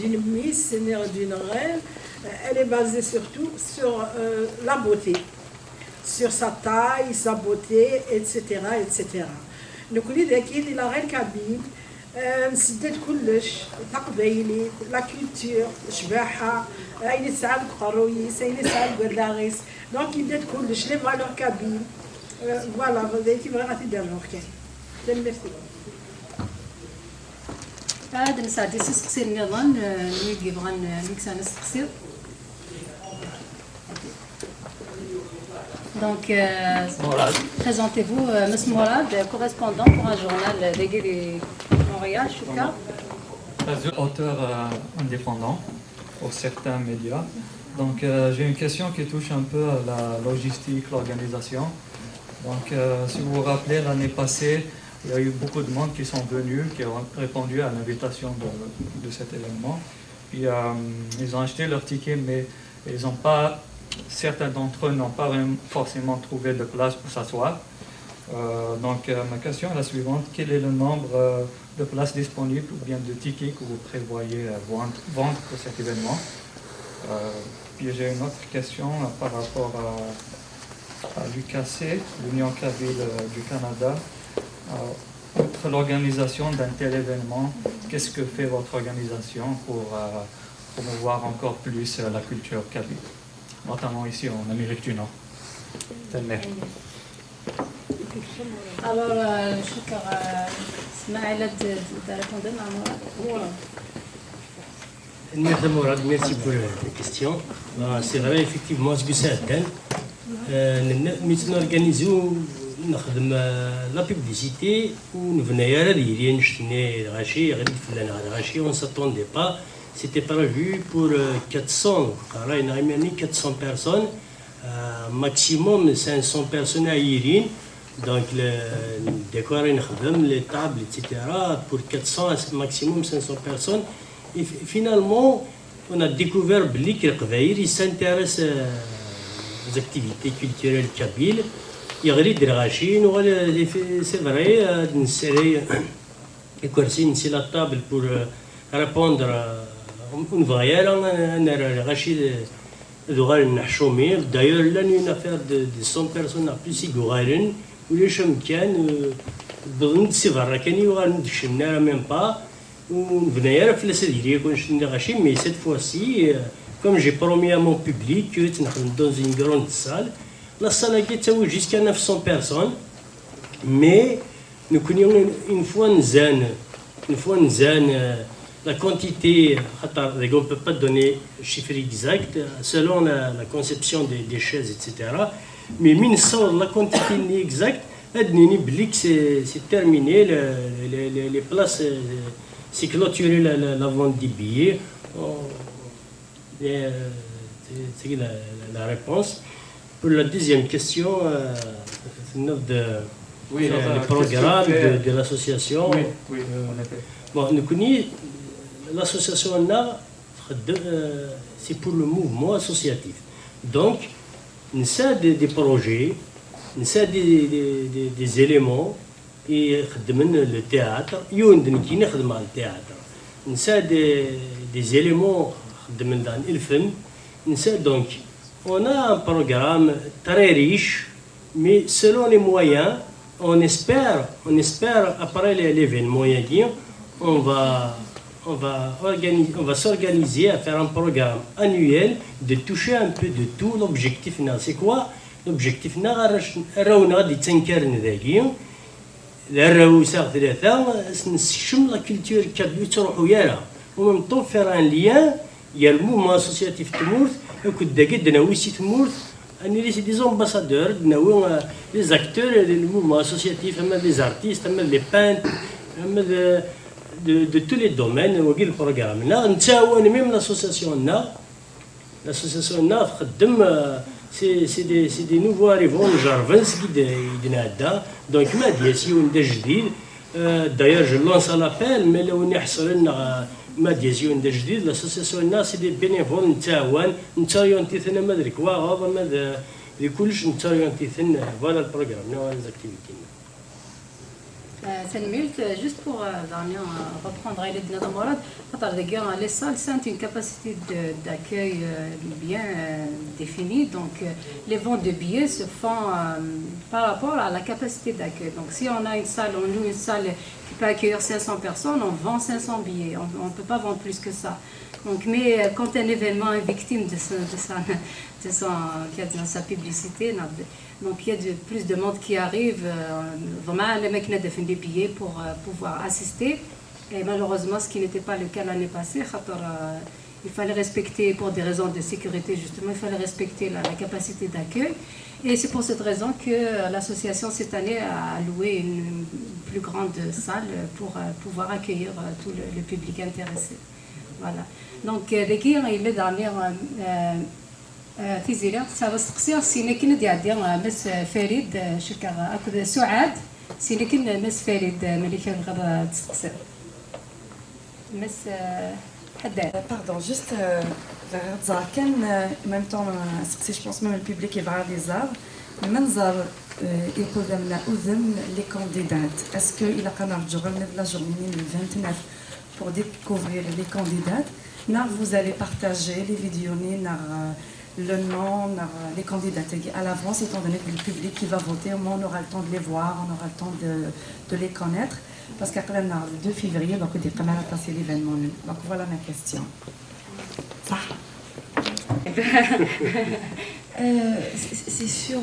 دون ميس سينيور دون ريل elle est basée surtout sur la beauté sur sa taille sa beauté etc etc نقولي داكين لا غير كابين نسدد كلش تقبايلي لا كولتور شباحه اين تسعى القرويس اين تسعى الكرداغيس دونك يدد كلش لي فالور كابين فوالا بديتي بغا تدير كاين تنمرتي هذا نساعد نسقسي النظام اللي بغا نكسا نسقسي Donc, présentez-vous, M. Morad, correspondant pour un journal de Montréal, Chouka. Auteur indépendant pour certains médias. Donc, j'ai une question qui touche un peu à la logistique, l'organisation. Donc, si vous vous rappelez, l'année passée, il y a eu beaucoup de monde qui sont venus, qui ont répondu à l'invitation de cet événement. Puis, ils ont acheté leur ticket, mais ils n'ont pas... Certains d'entre eux n'ont pas forcément trouvé de place pour s'asseoir. Donc ma question est la suivante. Quel est le nombre de places disponibles ou bien de tickets que vous prévoyez vendre pour cet événement? Puis j'ai une autre question par rapport à l'UKC, l'Union Kabyle du Canada. Outre l'organisation d'un tel événement, qu'est-ce que fait votre organisation pour promouvoir encore plus la culture kabyle, notamment ici en Amérique du Nord? Alors, شكرا اسماعيل رépondre à moi. Merci Mourad, merci pour la question. C'est vrai effectivement ce que ça donne. Nous organisons la publicité où nous venions on ne s'attendait pas. C'était prévu pour 400, car là il y a 400 personnes, maximum 500 personnes à Irin, donc le décor, les tables, etc. Pour 400, maximum 500 personnes. Et finalement, on a découvert que les s'intéressent aux activités culturelles kabyles. Il y a des rachis, c'est vrai, c'est la table pour répondre à une voyelle, un rachis de Nahchoumir. D'ailleurs, là, il y a une affaire de 100 personnes à plus, وليش مكان بظن سيفر كان يوغال ندشنا ميم با ونبنايا فلاس ديالي كونش غاشي مي سيت فواسي كوم جي برومي ا مون بوبليك تنخدم دون زين كروند سال لا سال كي تساوي جيسكا 900 بيرسون مي نكون اون فوا نزان la quantité, on ne peut pas donner un chiffre exact selon la conception des chaises, etc. Mais la quantité exacte, c'est terminé, les places, c'est clôturé la vente des billets. C'est la réponse. Pour la deuxième question, le programme de l'association. Oui, en effet. Bon, nous connaissons l'association c'est pour le mouvement associatif. Donc, nous avons des projets, nous avons des éléments, et le théâtre, nous avons le théâtre. Nous avons des éléments dans le film. Donc, on a un programme très riche, mais selon les moyens, on espère après l'événement, on va s'organiser à faire un programme annuel de toucher un peu de tout. L'objectif, c'est quoi? L'objectif, c'est la culture en même temps faire un lien. Il y a le mouvement associatif Tmourt, des ambassadeurs, des acteurs du mouvement associatif, des artistes, des peintres, de tous les domaines le programme. Même l'association c'est des nouveaux arrivants, donc médiation d'ailleurs je lance un appel, mais médiation l'association c'est des bénévoles voilà le programme, les activités. Juste pour reprendre les salles sont une capacité d'accueil bien définie, donc les ventes de billets se font par rapport à la capacité d'accueil. Donc si on a une salle, on loue une salle qui peut accueillir 500 personnes, on vend 500 billets, on ne peut pas vendre plus que ça. Donc, mais quand un événement est victime de sa publicité, donc il y a plus de monde qui arrive, vraiment les mecs n'ont des billets pour pouvoir assister. Et malheureusement, ce qui n'était pas le cas l'année passée, il fallait respecter, pour des raisons de sécurité justement, il fallait respecter la capacité d'accueil. Et c'est pour cette raison que l'association cette année a loué une plus grande salle pour pouvoir accueillir tout le public intéressé. Voilà. Donc, les gens, ils sont dans تيزيرا سأستقصي سينا كنا ديال مس فريد شكرا أكد سعاد سينا كنا مس فريد ملكة الغرة تستقصي مس حداد. Pardon, juste كان en même temps je pense même le public est vers les arbres المنظر يقول لنا أذن les candidates. Est-ce qu'il a qu'un argent la journée le 29 pour découvrir les candidates? Vous allez partager les vidéos le nom, les candidats à l'avance, étant donné que le public qui va voter, au moins on aura le temps de les voir, on aura le temps de les connaître. Parce qu'après le 2 février, donc on déclenche à passer l'événement. Donc voilà ma question. Ça. C'est sûr,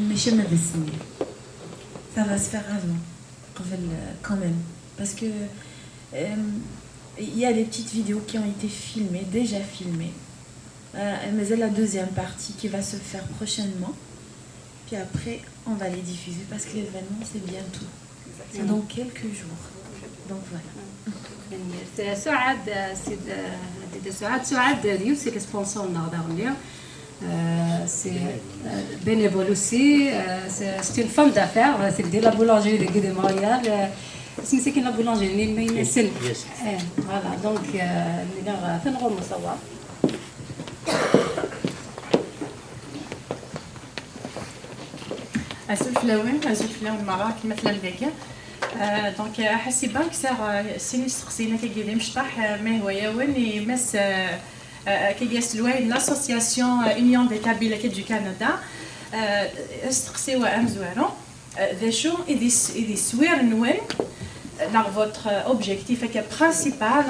mais je me dessine. Ça va se faire avant, quand même. Parce que il y a des petites vidéos qui ont été filmées, déjà filmées. Mais c'est la deuxième partie qui va se faire prochainement. Puis après, on va les diffuser parce que l'événement, c'est bientôt. C'est dans quelques jours. Donc voilà. Souad Diouf, c'est le sponsor d'Arnia. C'est bénévole aussi. C'est une femme d'affaires. C'est de la boulangerie de Guy de Montréal. C'est qui la boulangerie, voilà, donc nous avons fait savoir. الفلاوين المراك مثل الفيجا دونك حسيبا كسر سيني استقسينا كيدير مشطح ما هو ياوني مس كيجاس لواي لاسوسياسيون اونيون دي كابيلا كي دو كندا استقسيوا امزوارو votre objectif principal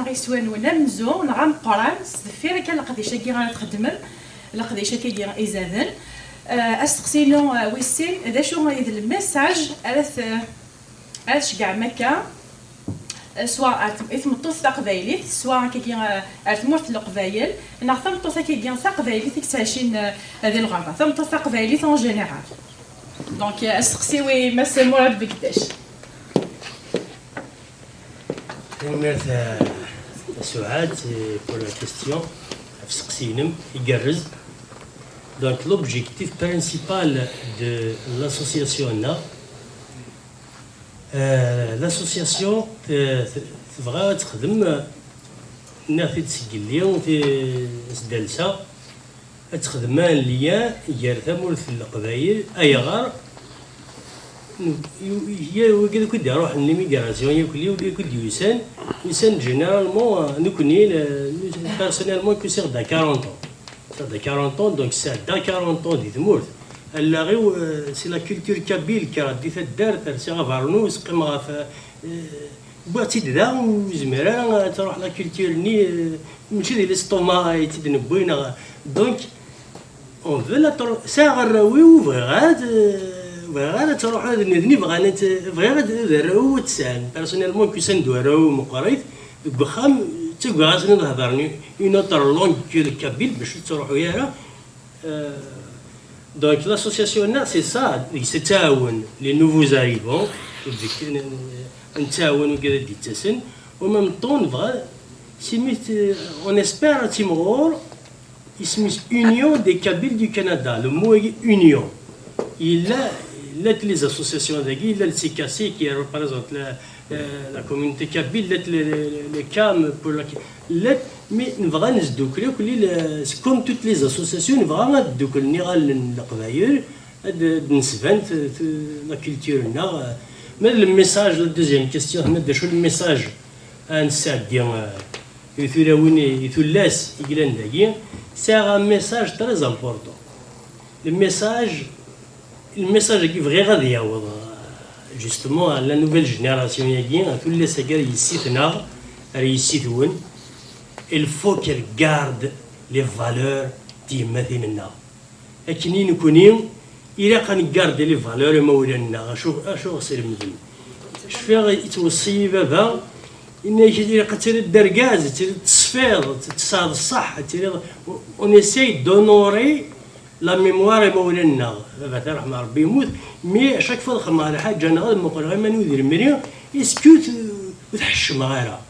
soit ثمطوث تقبايليت سواء كي ثمرت القبايل انا ثمطوث كي تقبايليت كتعشين هذه الغرض ثمطوث تقبايليت en général donc استقسيوي مس مراد بكداش Merci Souad pour la question. Donc l'objectif principal de l'association l'association تبغى تخدم الناس تسجل اليوم في سدالسا تخدم ليا ديال ثمورث القبايل اي غار هي وكذا كدي روح ليميغراسيون ياكل وكدي يسان جينيرالمون نكوني بيرسونيلمون كو سير دا 40 ans donc c'est دا 40 ans دي ثمورث لا غير سي لا كولتور كابيل كي غادي تدار ترسي غافارنوس قيمه في بغاتي تدا وزميره تروح لا كولتور ني ماشي ديال الاستوما تدنبوينا دونك اون فو لا ساعه الراوي وبغات تروح هذا النذني بغات دراو تسال بيرسونيلمون كو سندوراو مقريت بخام تبغى غاسن نهضرني اون اوتر لونغ كابيل باش تروحوا ياها Donc l'association, c'est ça, c'est تعاون les nouveaux arrivants, نتعاون وكذا ديتسن ومام طون فغا سميت on espère تيمغور اسميت Union des Kabyles du Canada, le mot est Union. Il a les associations d'agui, il a le CKC qui représente la communauté kabyle, les CAM pour la mais vraiment c'est comme toutes les associations vraiment donc la culture mais le message la deuxième question le message c'est un message très important le message qui vraiment justement à la nouvelle génération à tous les sagars ici il faut qu'elle garde les valeurs دي مثلنا لكن نكونين إلا كان garde les valeurs مولنا شو غسل مدن شفيغ يتوصي بابا إن يجي قتل الدرجاز تصفيض تصاد الصح on essaye d'honorer la mémoire مولنا بابا ترحم ربي يموت مي chaque fois نخدم على حاجة أنا غير مقول غير ما ندير مريم اسكو تحشم غيرها.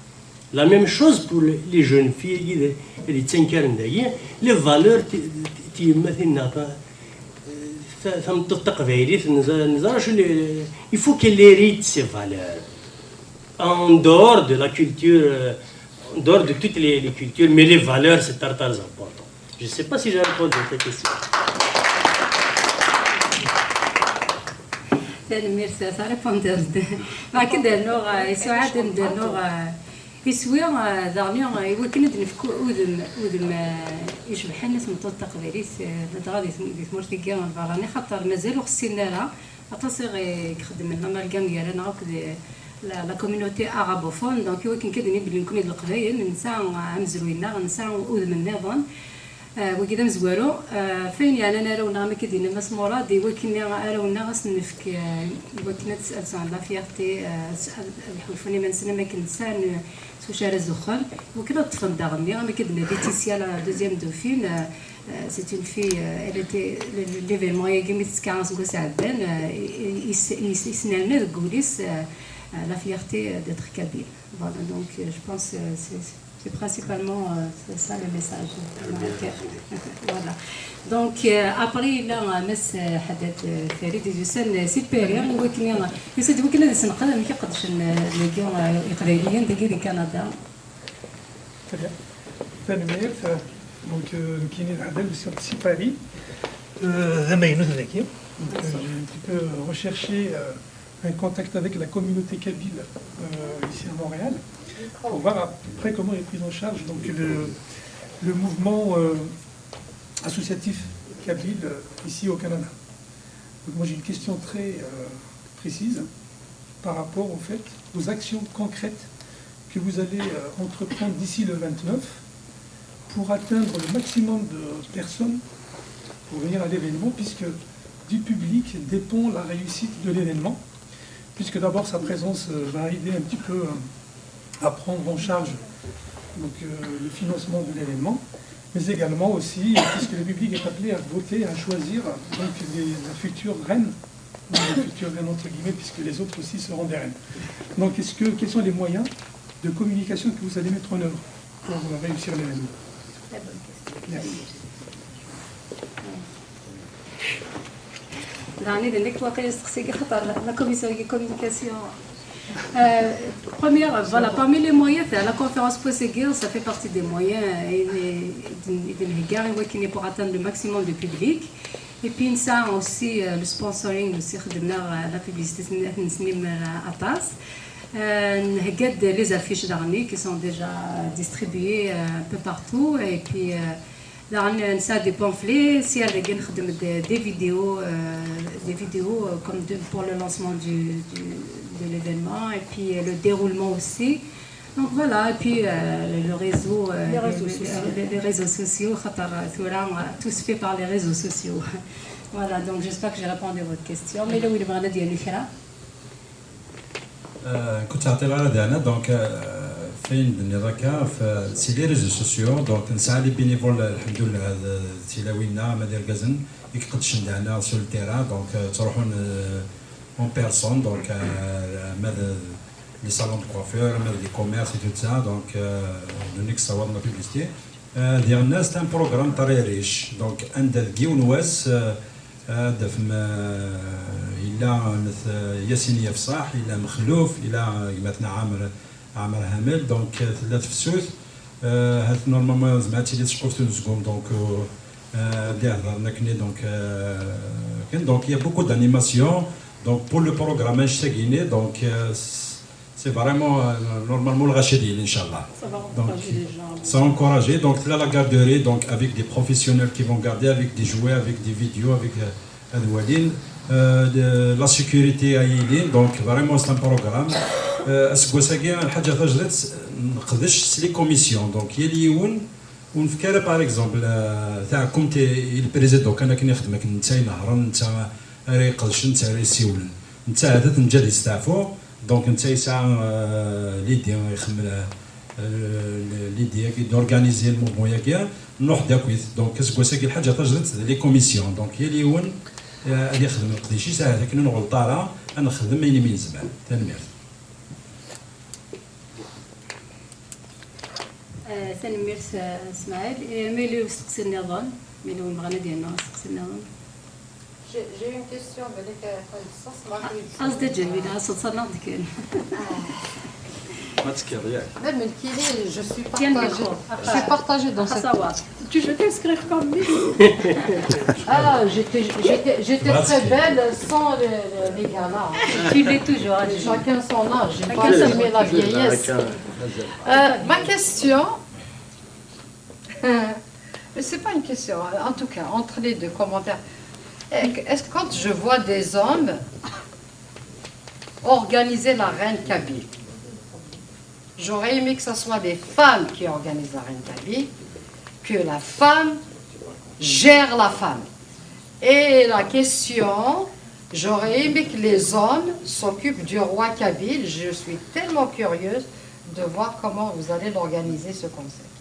La même chose pour les jeunes filles, les تنكرن دايا les valeurs il faut qu'elle hérite ces valeurs en dehors de la culture, en dehors de toutes les cultures, mais les valeurs c'est très important. Je ne sais pas si j'ai répondu à ta question. Merci, ça répond. ما كده نوع سعاد نوع يسوي ذانيون يمكن نفكو أذن يشبح الناس مطلط تقبيليس غادي يثمرتي كاع البراني خاطر مازالو خصنا لها اتصيغ يخدم لنا مالكام ديالنا هكا لا كوميونيتي ارابوفون دونك يمكن كدني بلي نكون هاد القبايل نساو امزروينا نساو أذن النظام وكذا مزوارو فين يعني انا راونا ما كدينا ماس مرادي ولكن راونا غاس نفك ولكن تسال عن لا فيرتي الحلفوني ما نسنا ما كنسان سوشار الزخر وكذا طفل داغني ما كدنا ليتيسيا لا دوزيام دوفين c'est une fille elle était l'événement il y a 15 ans سعدان يسنالنا الكوليس la fierté d'être kabyle. Voilà, donc je pense que c'est principalement ça le message. Voilà. Donc après là مس حدث فريد يوسن سيبيريان ولكن يسد ولكن هذا سنقدر ما كيقدرش نلقاو اقليميين ديال كندا. ثاني donc كاينين العدد sur Paris زمايلنا هناك j'ai un petit peu recherché un contact avec la communauté kabyle ici à Montréal pour voir après comment est pris en charge donc le mouvement associatif kabyle ici au Canada. Donc moi j'ai une question précises par rapport au fait, aux actions concrètes que vous allez entreprendre d'ici le 29 pour atteindre le maximum de personnes pour venir à l'événement, puisque du public dépend la réussite de l'événement, puisque d'abord sa présence va aider un petit peu à prendre en charge donc, le financement de l'événement, mais également aussi, puisque le public est appelé à voter, à choisir donc, la future reine, ou la future reine entre guillemets, puisque les autres aussi seront des reines. Donc quels sont les moyens de communication que vous allez mettre en œuvre pour réussir l'événement? Très bonne question. Merci. La commission de communication. Première, voilà, parmi les moyens, la conférence Poseguir, ça fait partie des moyens pour atteindre le maximum de public. Et puis, ça aussi, le sponsoring, la publicité, Atas. Les affiches d'armée qui sont déjà distribuées un peu partout. Et puis, ça des pamphlets, si elle des vidéos comme pour le lancement de l'événement et puis le déroulement aussi. Donc voilà, et puis les réseaux sociaux, tout se fait par les réseaux sociaux. Voilà, donc j'espère que j'ai répondu à votre question. Mais là où il va y avoir كنت عطينا دانا دونك فين نراكا في سي لي ريزو سوسيو دونك نسعى لي بينيفول الحمد لله هذا تيلاوينا مدير كازن يقدش ندعنا سور التيران دونك تروحون اون بيرسون دونك ماذا لي صالون دو كوافور ماذا لي كوميرس اي تو سا دونك نونيك صور لا بوبليسيتي ديال الناس تاع بروغرام طري ريش دونك عند كيونواس هذا فما إلا ياسين يفصاح إلا مخلوف إلا مثلا عامر هامل دونك ثلاث فسوث هاد نورمالمون زعما اللي تشوف تنزقوم دونك اللي هضرنا كني دونك كاين دونك يا بوكو دانيماسيون دونك بور لو بروغراماج تاعيني دونك سي فريمون نورمالمون الغاشدين ان شاء الله دونك ça encourager donc là la garderie donc avec des professionnels qui vont garder avec des jouets avec des vidéos avec Adouadine la sécurité aïdine donc vraiment c'est un programme اسكوساكي الحاجه تجرت نقدش لي كوميسيون دونك يليون ونفكر باغ اكزومبل تاع كومتي البريزيدون كان كنخدمك انت نهرا انت راه يقدش انت راه يسولن انت هذا تنجا يستعفو دونك انت يسعى ليدي يخمم ليدي كي دورغانيزي الموفمون ياك نروح داكويت دونك كسكوساكي الحاجه تجرت لي كوميسيون دونك يليون اللي يخدم نقديش يساعد لكن نغلطارا انا نخدم ميني من زمان تنمير تنمير اسماعيل ميلو سقسي النظام ميلو المغنى ديالنا سقسي النظام J'ai une question, قصدي جميل صرنا كاين même je suis partagée dans cette... Tu veux t'inscrire comme Miss? Ah, j'étais très belle sans les gars là. Tu l'es toujours. Chacun son âge, j'ai pas aimé la vieillesse. Ma question, mais c'est pas une question, en tout cas, entre les deux commentaires. Est-ce que quand je vois des hommes organiser la reine Kabyle, j'aurais aimé que ce soit des femmes qui organisent la reine Kabyle, que la femme gère la femme. Et la question, j'aurais aimé que les hommes s'occupent du roi Kabyle. Je suis tellement curieuse de voir comment vous allez l'organiser, ce concept.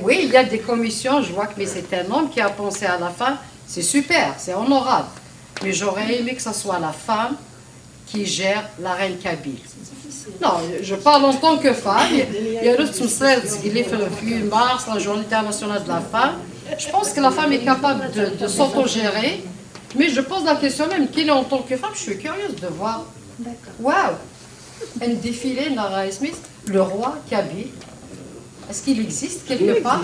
Oui, il y a des commissions, je vois que mais c'est un homme qui a pensé à la femme, c'est super, c'est honorable. Mais j'aurais aimé que ce soit la femme qui gère la reine Kabyle. Non, je parle en tant que femme. Il y a l'autre le mars, la journée internationale de la femme. Je pense que la femme est capable de s'autogérer. Mais je pose la question même, qu'il est en tant que femme, je suis curieuse de voir. Waouh! Un défilé Nara Smith, le roi Kabyle. Est-ce qu'il existe quelque part?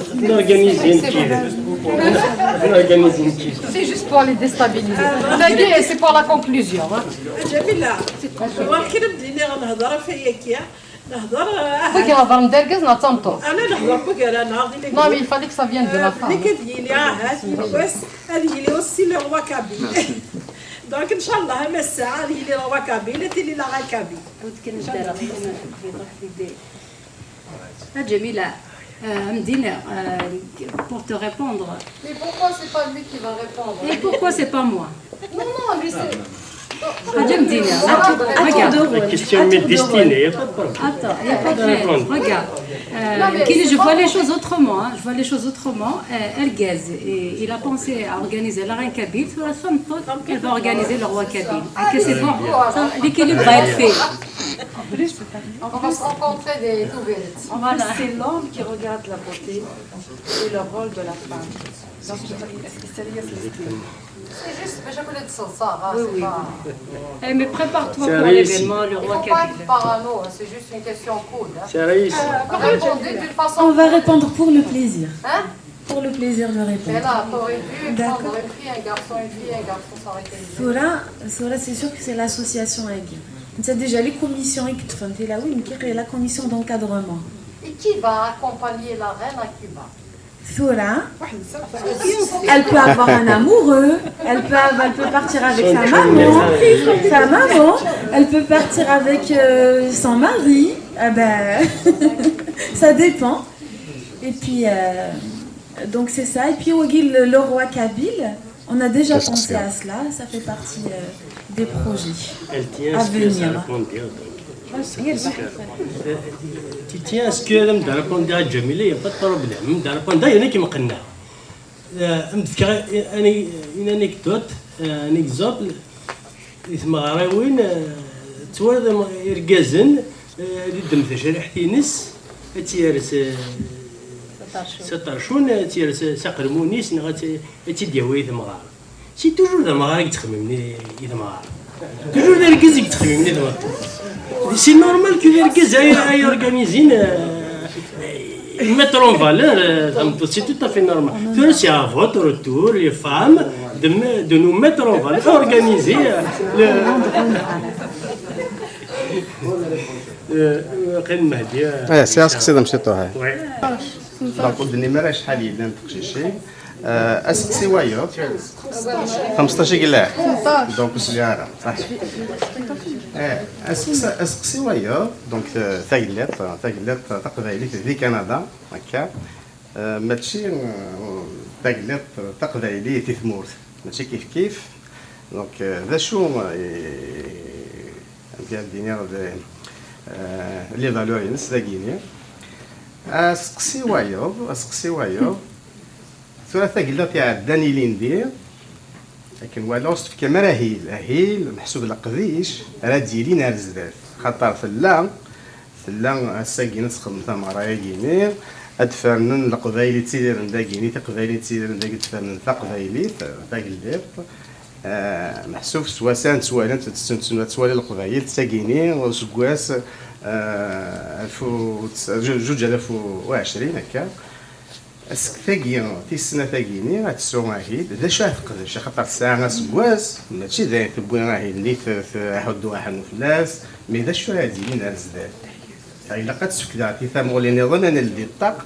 C'est juste pour les déstabiliser. C'est pour la conclusion. نهضر كي نهضر ندركز نعتمطو. انا نهضر بكره انا غادي لك Non mais il fallait que ça vienne de la femme. اللي كتجي لي هاد بس هذه لي اوسي لي روا كابيل دونك ان شاء الله ما الساعه هذه لي روا كابيل تي لي لا كابيل جميلة Mdina, pour te répondre. Mais pourquoi c'est pas lui qui va répondre? Et pourquoi c'est pas moi? Non, non, mais c'est... Regarde. La question m'est destinée, il n'y a pas de problème. Attends, il n'y a pas de problème. Regarde. Je vois les choses autrement. Je vois les choses autrement. Ergaz, il a pensé à organiser la reine Kabyle. Sur la femme, elle va organiser le roi Kabyle. C'est bon. L'équilibre va être fait. On va se rencontrer des nouvelles. Voilà. C'est l'homme qui regarde la beauté et le rôle de la femme. Donc, c'est juste, mais je voulais dire ça. Oui. Mais prépare-toi C'est pour réussi. l'événement, le Il roi ne faut pas Kabyle. être parano, c'est juste une question cool. C'est réussi. Répondez d'une façon... On va répondre pour le plaisir. Hein? Pour le plaisir de répondre. Mais là, t'aurais dû D'accord. prendre une fille, un garçon, ça aurait été mieux. Sora, c'est sûr que c'est l'association AG. C'est déjà les commissions là, oui, mais la commission d'encadrement. Et qui va accompagner la reine à Cuba? Sora, elle peut avoir un amoureux, elle peut partir avec sa maman, elle peut partir avec son mari, ça dépend. Et puis, donc c'est ça. Et puis, le roi Kabyle, on a déjà pensé à cela, ça fait partie des projets Elle tient à ce que ça venir. répond bien. Tu tiens à ce que لم رépondre à Jamila, il n'y a pas de problème. لم répondre il y en a qui me connaissent. نذكر une anecdote, un exemple. إثما وين توارد إرجازن لدم تشريح تينس تيارس سترشون تيارس سقرمونيس نغات تيديوي ثمغار. سي توجور ذا مغار يتخممني ثمغار. توجور ذا الكز يتخممني ثمغار. سي نورمال كو الكز أي أورغانيزين mettre en valeur, c'est tout à fait normal. C'est à votre tour, les femmes, de nous mettre en valeur, organiser le. سي اسك سيدي مشيتو هاي Ouais. دونك ودني مرا شحال يلا نفقشي شي اسكسي وايو 15 قلاع دونك سياره صح اسكسي وايو دونك ثايلات تقبايلي في كندا هكا ماشي ثايلات تقبايلي في ثمورت ماشي كيف دونك ذا شو ديال الدنيا لي فالورينس ثاقيني اسقسي وايو ثلاثة قلت يا داني ليندير لكن ولا وصف كما راهيل محسوب لقديش راه ديالي نار زداد خاطر فلا الساكينة تخدم ثمرة ياكيني ادفرنن لقبايلي تيديرن داكيني تقبايلي تيديرن داك تفرنن تقبايلي تاقليت محسوب سواسان سوالان تسوالي القبايل تساكيني وسكواس 2020 هكا ثاقي تيسنا ثاقيني غتسو راهيد ذا شا تقدر خاطر الساعه سكواس ماشي ذا تبوي راهي اللي عود واحد فلاس مي ذا شو هادي من الزداد الا قد سكداتي ثمولي نظن انا اللي الطاق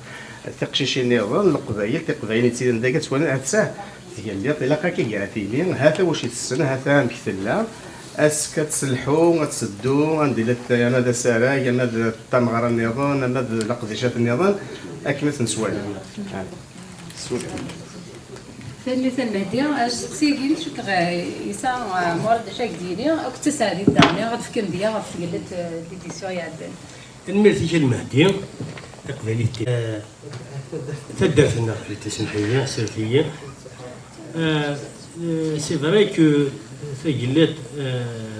تقشيشي نظن القبايل تقبايل تيدن داك توانا هتساه هي اللي طلاقه كيعرفيني هذا واش يتسنى هذا مكتلا اسك تسلحوا تسدوا ندير انا دا سراي انا دا التمغره النظام انا دا القديشات النظام اكمل نسوال ثاني مهدي سيدي شو يسا مورد شاك ديالي وقت سعدي داني غتفكر بيا غتفكر ليديسيون يعدل المرتي المهدي تقبلي تدرت لنا في التسمحيه السلفيه سي فري كو ثقلت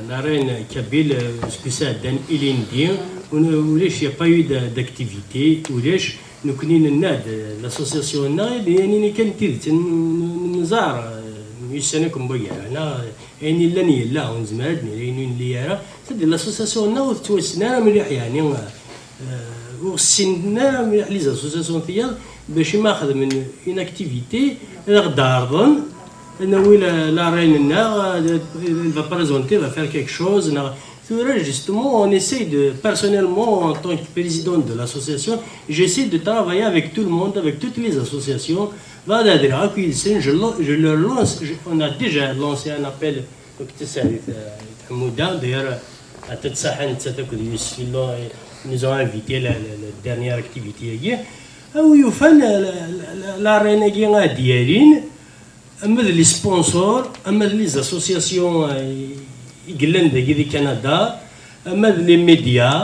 la reine Kabyle ce que ça donne il indien ولاش يا با يو داكتيفيتي ولاش نكوني ناد لاسوسياسيون يعني كان تيت نزار يسنكم بيا انا يعني لاني لا ونزماد يعني اللي يرى سد لاسوسياسيون وتوسنا مليح يعني وسننا مليح لي زاسوسياسيون ديال باش ما اخذ من ان اكتيفيتي غدارضن انه لا رين نا va présenter va faire quelque chose justement, on essaie de, personnellement, en tant que président de l'association, j'essaie de travailler avec tout le monde, avec toutes les associations. Je leur lance, on a déjà lancé un appel, d'ailleurs, à Tetsahan, ils nous ont invité à la dernière activité hier. Où ils font la renégation d'Yérine, les sponsors, les associations du Canada, les médias,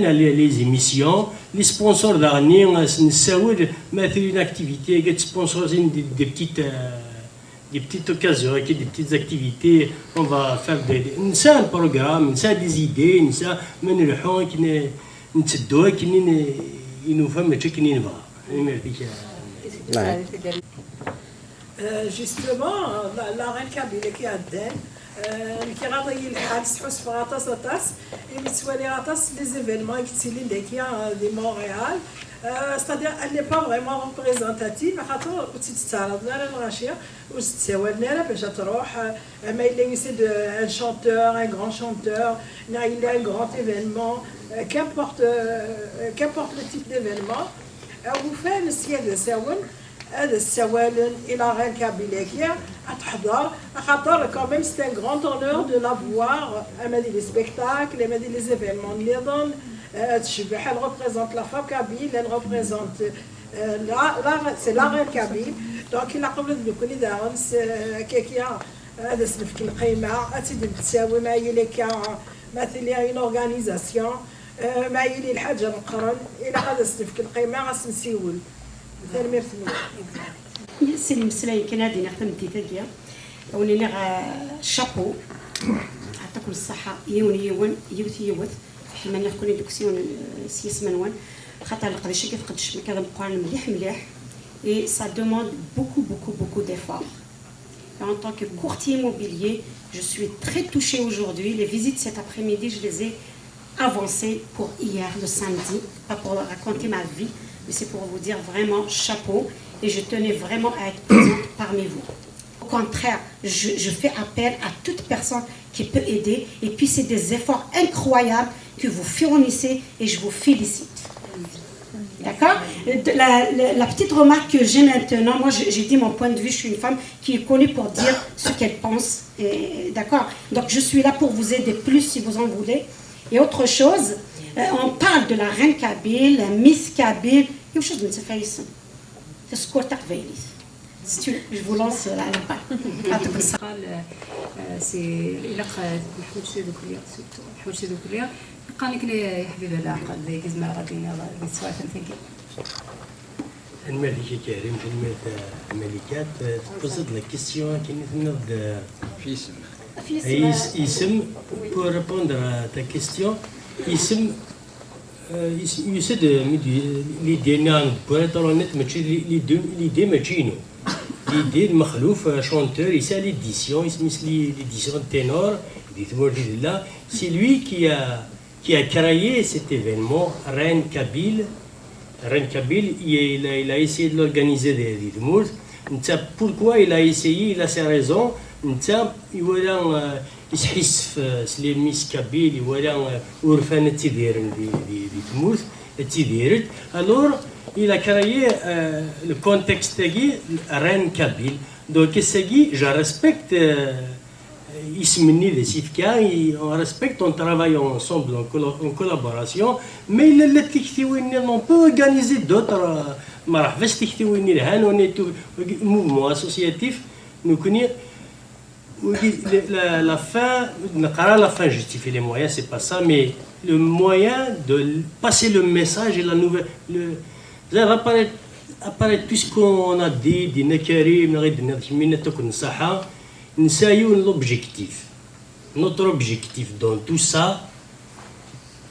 les émissions, les sponsors derniers, une activité, des sponsors des petites occasions, des petites activités. On va faire un programme, des idées, Justement, la reine Kabyle qui a qui راه الحادث حس في غطاس يمسوالي غطاس les événements qui de Montréal. C'est-à-dire elle n'est pas vraiment représentative خاطر تستعرض لنا الغاشيه وتساوى لنا باش تروح ما الا يسد un chanteur, un grand chanteur, il a un grand événement, qu'importe le type d'événement. Vous faites le siège de Saoun, هذا السوالن إلى غير كابيليكيا أتحضر خاطر كمان c'est un grand honneur de la voir. Elle m'a dit les spectacles, elle m'a dit les événements اللي ضمن تشبح. Elle représente la femme kabyle, elle représente c'est la reine kabyle. Donc il a قبل نكوني داون كيكيا هذا سلف القيمة أتيد تساوي ما هي لك مثلا une organisation ما هي لي الحاجة نقرن إلى هذا سلف القيمة غاس نسيول. C'est le مسلا كندي نخدم تيتاكيا وني شابو حتى كل الصحة يون يوث حنا نكون دوكسيون سيس منوان خاطر القداش كيف قداش كذا مقارن مليح et ça demande beaucoup d'efforts. En tant que courtier immobilier, je suis très touchée aujourd'hui. Les visites cet après-midi, je les ai avancées pour hier, le samedi, pas pour raconter ma vie, mais c'est pour vous dire vraiment chapeau, et je tenais vraiment à être présente parmi vous. Au contraire, je fais appel à toute personne qui peut aider, et puis c'est des efforts incroyables que vous fournissez, et je vous félicite. D'accord? La petite remarque que j'ai maintenant, moi j'ai dit mon point de vue, je suis une femme qui est connue pour dire ce qu'elle pense, d'accord? Donc je suis là pour vous aider plus si vous en voulez. Et autre chose, on parle de la reine Kabyle, la Miss Kabyle, il y a une chose de me faire ici. C'est ce qu'on t'a fait. Je vous lance la balle. سي الاخ محمود سيدو كليا محمود سيدو كليا قال لي يا حبيبي لا قال لي كزما غادي نسوا تنتقي الملكة كريم كلمة ملكات تقصد la question qui nous في اسم pour répondre à ta question اسم يسد l'idée نان pour être honnête ماشي l'idée ماشي l'idée de Makhlouf, chanteur, ici à l'édition, l'édition ténor, c'est lui qui a créé cet événement, Reine Kabyle. Reine Kabyle, il a essayé de l'organiser des mours. Pourquoi il a essayé? Il a ses raisons. Il يحس في Miss Kabyle, il ورفانة تدير des mours, تديرت. Alors il a créé le contexte de Reine Kabyle. Donc, je respecte Ismini de Sifka, on respecte, on travaille ensemble en collaboration, mais on peut organiser d'autres. On est un mouvement associatif. Nous connaissons la fin justifie les moyens, c'est pas ça, mais le moyen de passer le message et la nouvelle. Apparaît tout ce qu'on a dit, l'objectif. Notre objectif dans tout ça,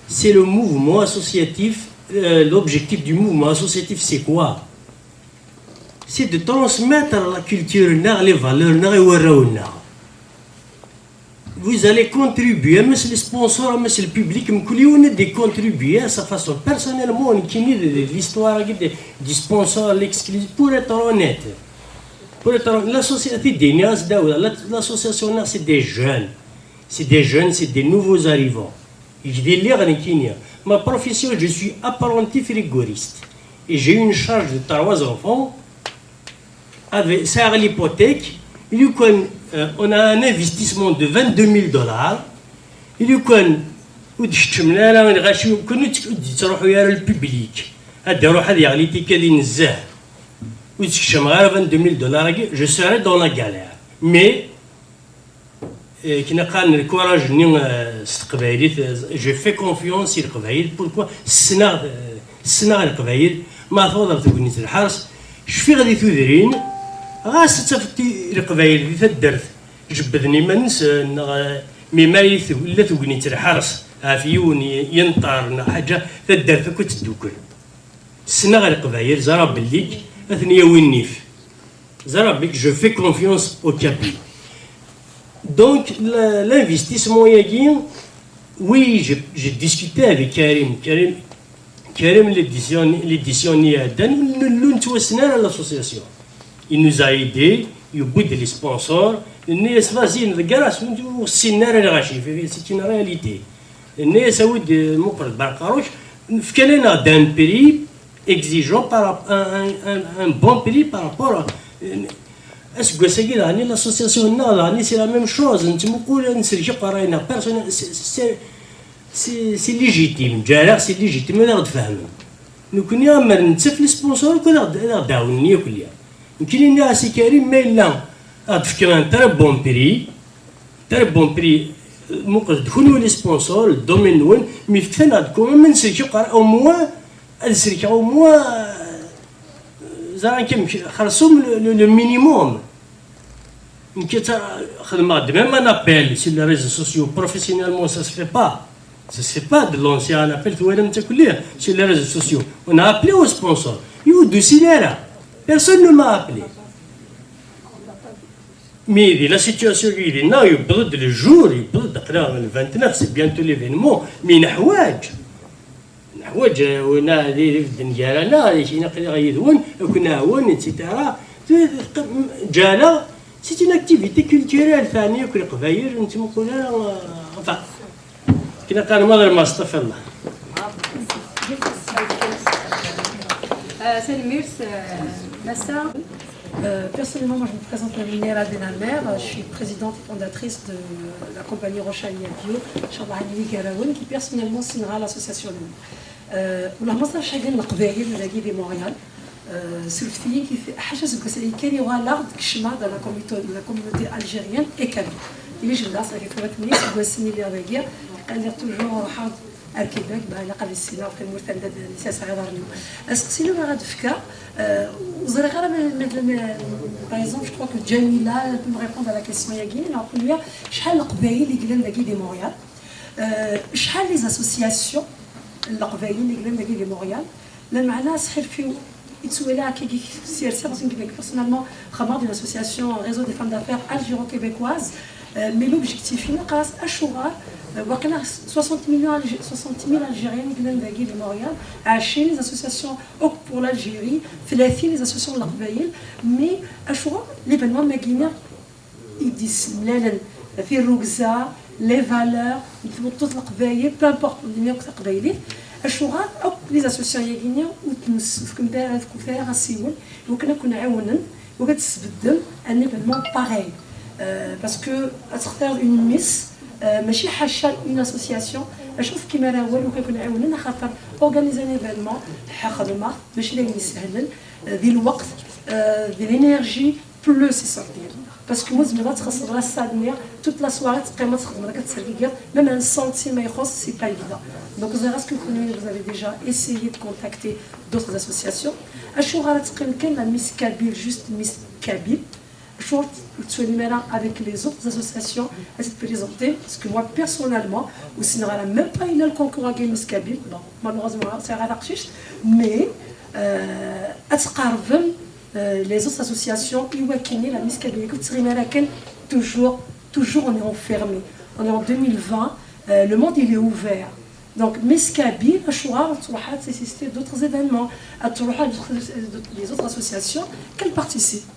c'est le mouvement associatif. L'objectif du mouvement associatif, c'est quoi? C'est de transmettre la culture, les valeurs, vous allez contribuer, monsieur les sponsors, monsieur le public, on des contribuer à sa façon. Personnellement, on connaît l'histoire du sponsor, l'exclusif, pour être honnête. L'association des NAS, l'association c'est des jeunes c'est des jeunes, c'est des nouveaux arrivants. Ma profession, je suis apprenti frigoriste. Et j'ai une charge de 3 enfants. Avec ça, l'hypothèque, on a un investissement de $22 000. Il y a le public. Je serai dans la galère. Mais je fais confiance au Qbaïl. Pourquoi? Je fais des tudrines. جبدني ما ننسى مما لا توقني ترحرس عافيوني ينطر حاجه تدرت كنت تدوكل السنه غير قبايل زرب بالليك اثنيا وينيف زرب بك جو في كونفيونس او كابي دونك l'investissement ياكين وي j'ai discuté avec Karim l'édition نيادان نلو نتوسنا على l'association il nous a aidé يبود لي سبونسور الناس فازين الكراس والسينار اللي غاشي سي اون رياليتي الناس ود مقرد برقاروش فكان دان بري اكزيجون بار ان بون بري بارابور اسكو ساكي راني لاسوسياسيون راني سي لا ميم شوز انت مقول نسرجي قراينا بيرسون سي ليجيتيم جارع سي ليجيتيم انا غتفهم نكون يا مر نتسف لي سبونسور كنا داوني كليا يمكن لنا سي كريم ما الا غتفكر ترى بون بري ممكن تكونوا لي سبونسور الدومين وين مي فكان غتكون من سيركي قرا او موا السيركي او موا زعما كم خلصهم لو مينيموم يمكن خدمه ديما ما نابيل سي لي ريزو سوسيو بروفيسيونيلمون سا سي با de l'ancien appel تو انا تاكليه سي لي ريزو سوسيو on a appelé au sponsor يودو سيلارا personne ne m'a appelé. Mais la situation qui est là, il brûle le jour, il brûle le 29, c'est bientôt l'événement. Mais il y a c'est une activité culturelle. Enfin, personnellement, moi je me présente Minera Benamer, je suis présidente et fondatrice de la compagnie Rochalia Bio, Chabahani Garaoun, qui personnellement signera l'association. والله شايلين القبائل اللي دي مونريال سلفتي كيف حاجه زكسي كان يوها لارد كشما dans la communauté algérienne et kabyle. اللي جبنا صافي في وقتني سواسني اللي راكيا قال لي توجور حاضر الكيباك بالا قال السينا وكان مرتد النساء صغار اليوم اسقسينا ما غاد فكا وزرا غير باغ اكزومبل جو كرو كو جميله بو ريبوند على كيسيون ياكين نقول لها شحال القبايل اللي قلنا داكي دي مونريال شحال لي اسوسياسيون القبايل اللي قلنا داكي دي مونريال لا معناها سحر فيه يتسويلا كي سير سيرسين كيباك بيرسونيلمون خمر دي لاسوسياسيون ريزو دي فام دافير الجيرو كيبيكواز مي لوبجيكتيف هنا قاس اشهر وقنا 60 000 Algériens qui viennent de Montréal, عايشين les associations pour l'Algérie, 30 les associations de l'Arbaïl, mais à chaque l'événement Maguina, ils disent في الركزة les valeurs, toutes les قبايل, peu importe les قبايلات, الشغل أو les associations يجينا وتنسف كم دار كفار السيول, وكنا كنا عاونن وكتسبدل un événement pareil, parce que à travers une messe ماشي حاشا اون اسوسياسيون اشوف كيما راه والو كيكون عاوننا خاطر اورغانيزي ان ايفينمون خدمه ماشي اللي يسهل ذي الوقت ذي لينيرجي بلو سي سورتير باسكو مزمره تخص راس سادنير توت لا سواري تبقى ما تخدم راك تسرقيات ميم ان سنتيم ما يخص سي با ايفيدون دونك زي راسكو كوني vous avez déjà essayé de contacter d'autres associations اشو غالا تقريبا كاين لا ميس كابيل جوست ميس كابيل short avec les autres associations à se présenter parce que moi personnellement ou sinon elle n'a même pas eu le concours à Games Kabyle bon malheureusement c'est rare mais les autres associations Iwakini la Miss Kabyle écoute toujours on est enfermé on est en 2020 le monde il est ouvert donc Miss Kabyle c'est assister d'autres événements les autres associations qu'elles participent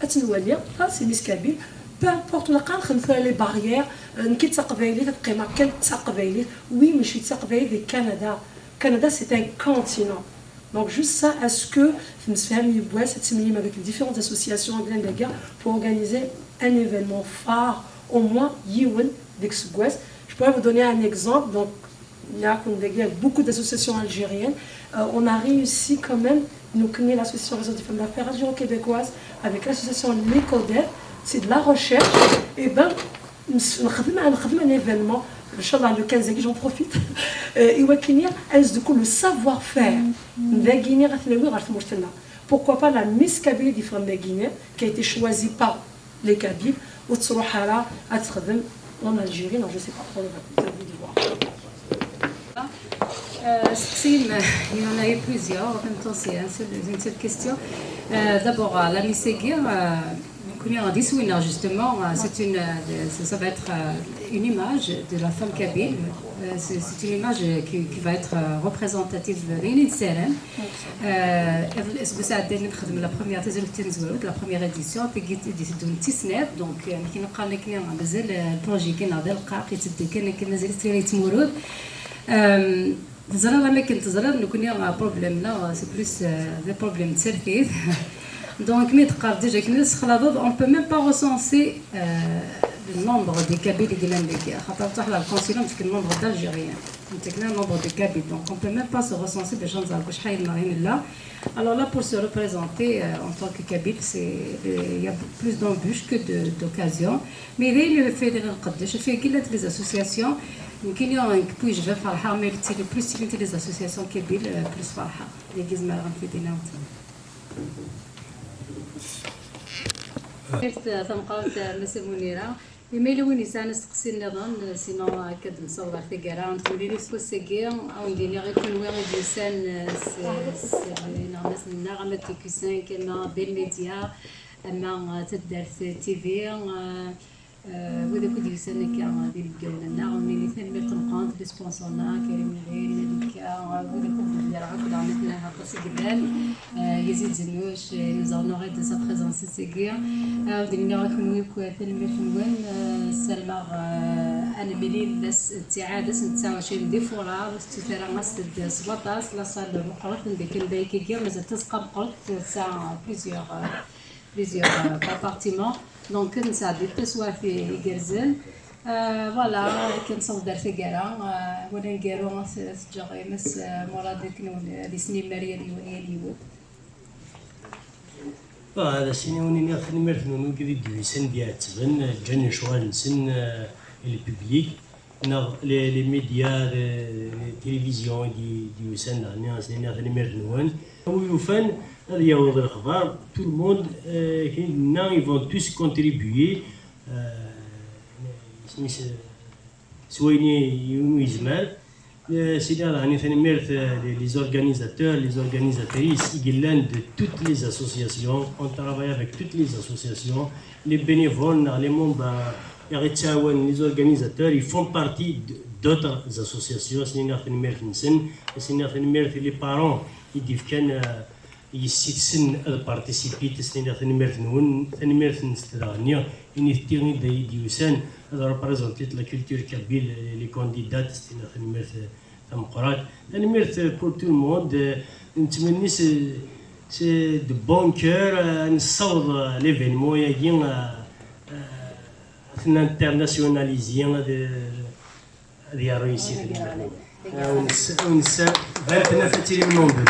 c'est Miss Kabyle بامبورت ولا نخدموا لي باريير نكيت تقبايلي تبقي ما كان تقبايلي وي ماشي تقبايلي كندا سي ان كونتينون. Donc juste ça, est-ce que avec les différentes associations anglaises pour organiser un événement phare, au moins je pourrais vous donner un exemple. Donc il y a beaucoup d'associations algériennes. On a réussi quand même, nous connaissons l'association Réseau des femmes d'affaires algéro-québécoises avec l'association L'Écodel, c'est de la recherche. Et ben, nous un événement. Inch'Allah, le 15 j'en profite. Le savoir-faire. Pourquoi pas la Miss Kabyle des femmes de Guinée qui a été choisie par les Kabyles en Algérie. Non, je ne sais pas trop, vous avez dû voir. Il y en a eu plusieurs. En même temps, c'est une seule question. D'abord, la Miss Guinée. Justement, ça va être une image de la femme kabyle. C'est une image qui va être représentative de l'Initiative. La première édition, donc donc, on ne peut même pas recenser le nombre de Kabyles qui sont là. Le nombre d'Algériens, le nombre de Kabyles. Donc, on ne peut même pas se recenser des gens là. Alors là, pour se représenter en tant que Kabyle, il y a plus d'embûches que d'occasions. Mais il fait les associations. Donc, il y a un peu de farha, mais plus les associations Kabyles, plus farha. Les gizmar en fait تنقاوت مسا منيره لما إلا وين يسان نستقسي النظام سينو هكا نصور في كرا نقولي لي سكو سكيا او ندير غير كون وين يسان نغمس نغمه تيكوسان كما بين ميديا اما تدرس تي في وذا كل سنه كان ديال الجوله نعاوني ثاني تنقاوت لي سبونسورنا كريم العين هذيك وذا كل ديال عقد عملنا هكا سكبال يزيد زنوش nous honorer de sa présence ici. ودينا راكم ثاني وين سلمى انا ملي بس التعاده 29 دي فورا استثاره مس 17 لا صال مقرط ديك البايكي مازال تسقى مقرط ساعه plusieurs appartements. Donc, nous avons des personnes qui sont voilà, qui sont dans ces gars-là. On a un gars, c'est genre, mais moi, des signes mariés, هذا سنوني ناخذ مرثنون قريب سن ديال تبن جن شوال سن الببليك les médias, les télévisions du Sénat, tout le monde, ils vont tous contribuer. Les organisateurs, les organisatrices, de toutes les associations, on travaille avec toutes les associations, les bénévoles, les membres. Les organisateurs, ils font partie d'autres associations. Les parents, ils disent qu'ils participent à représenter la culture kabyle, les candidats, pour tout le monde. C'est de bon cœur, l'événement. Internationalisation de la réussite. On sait 29 monde.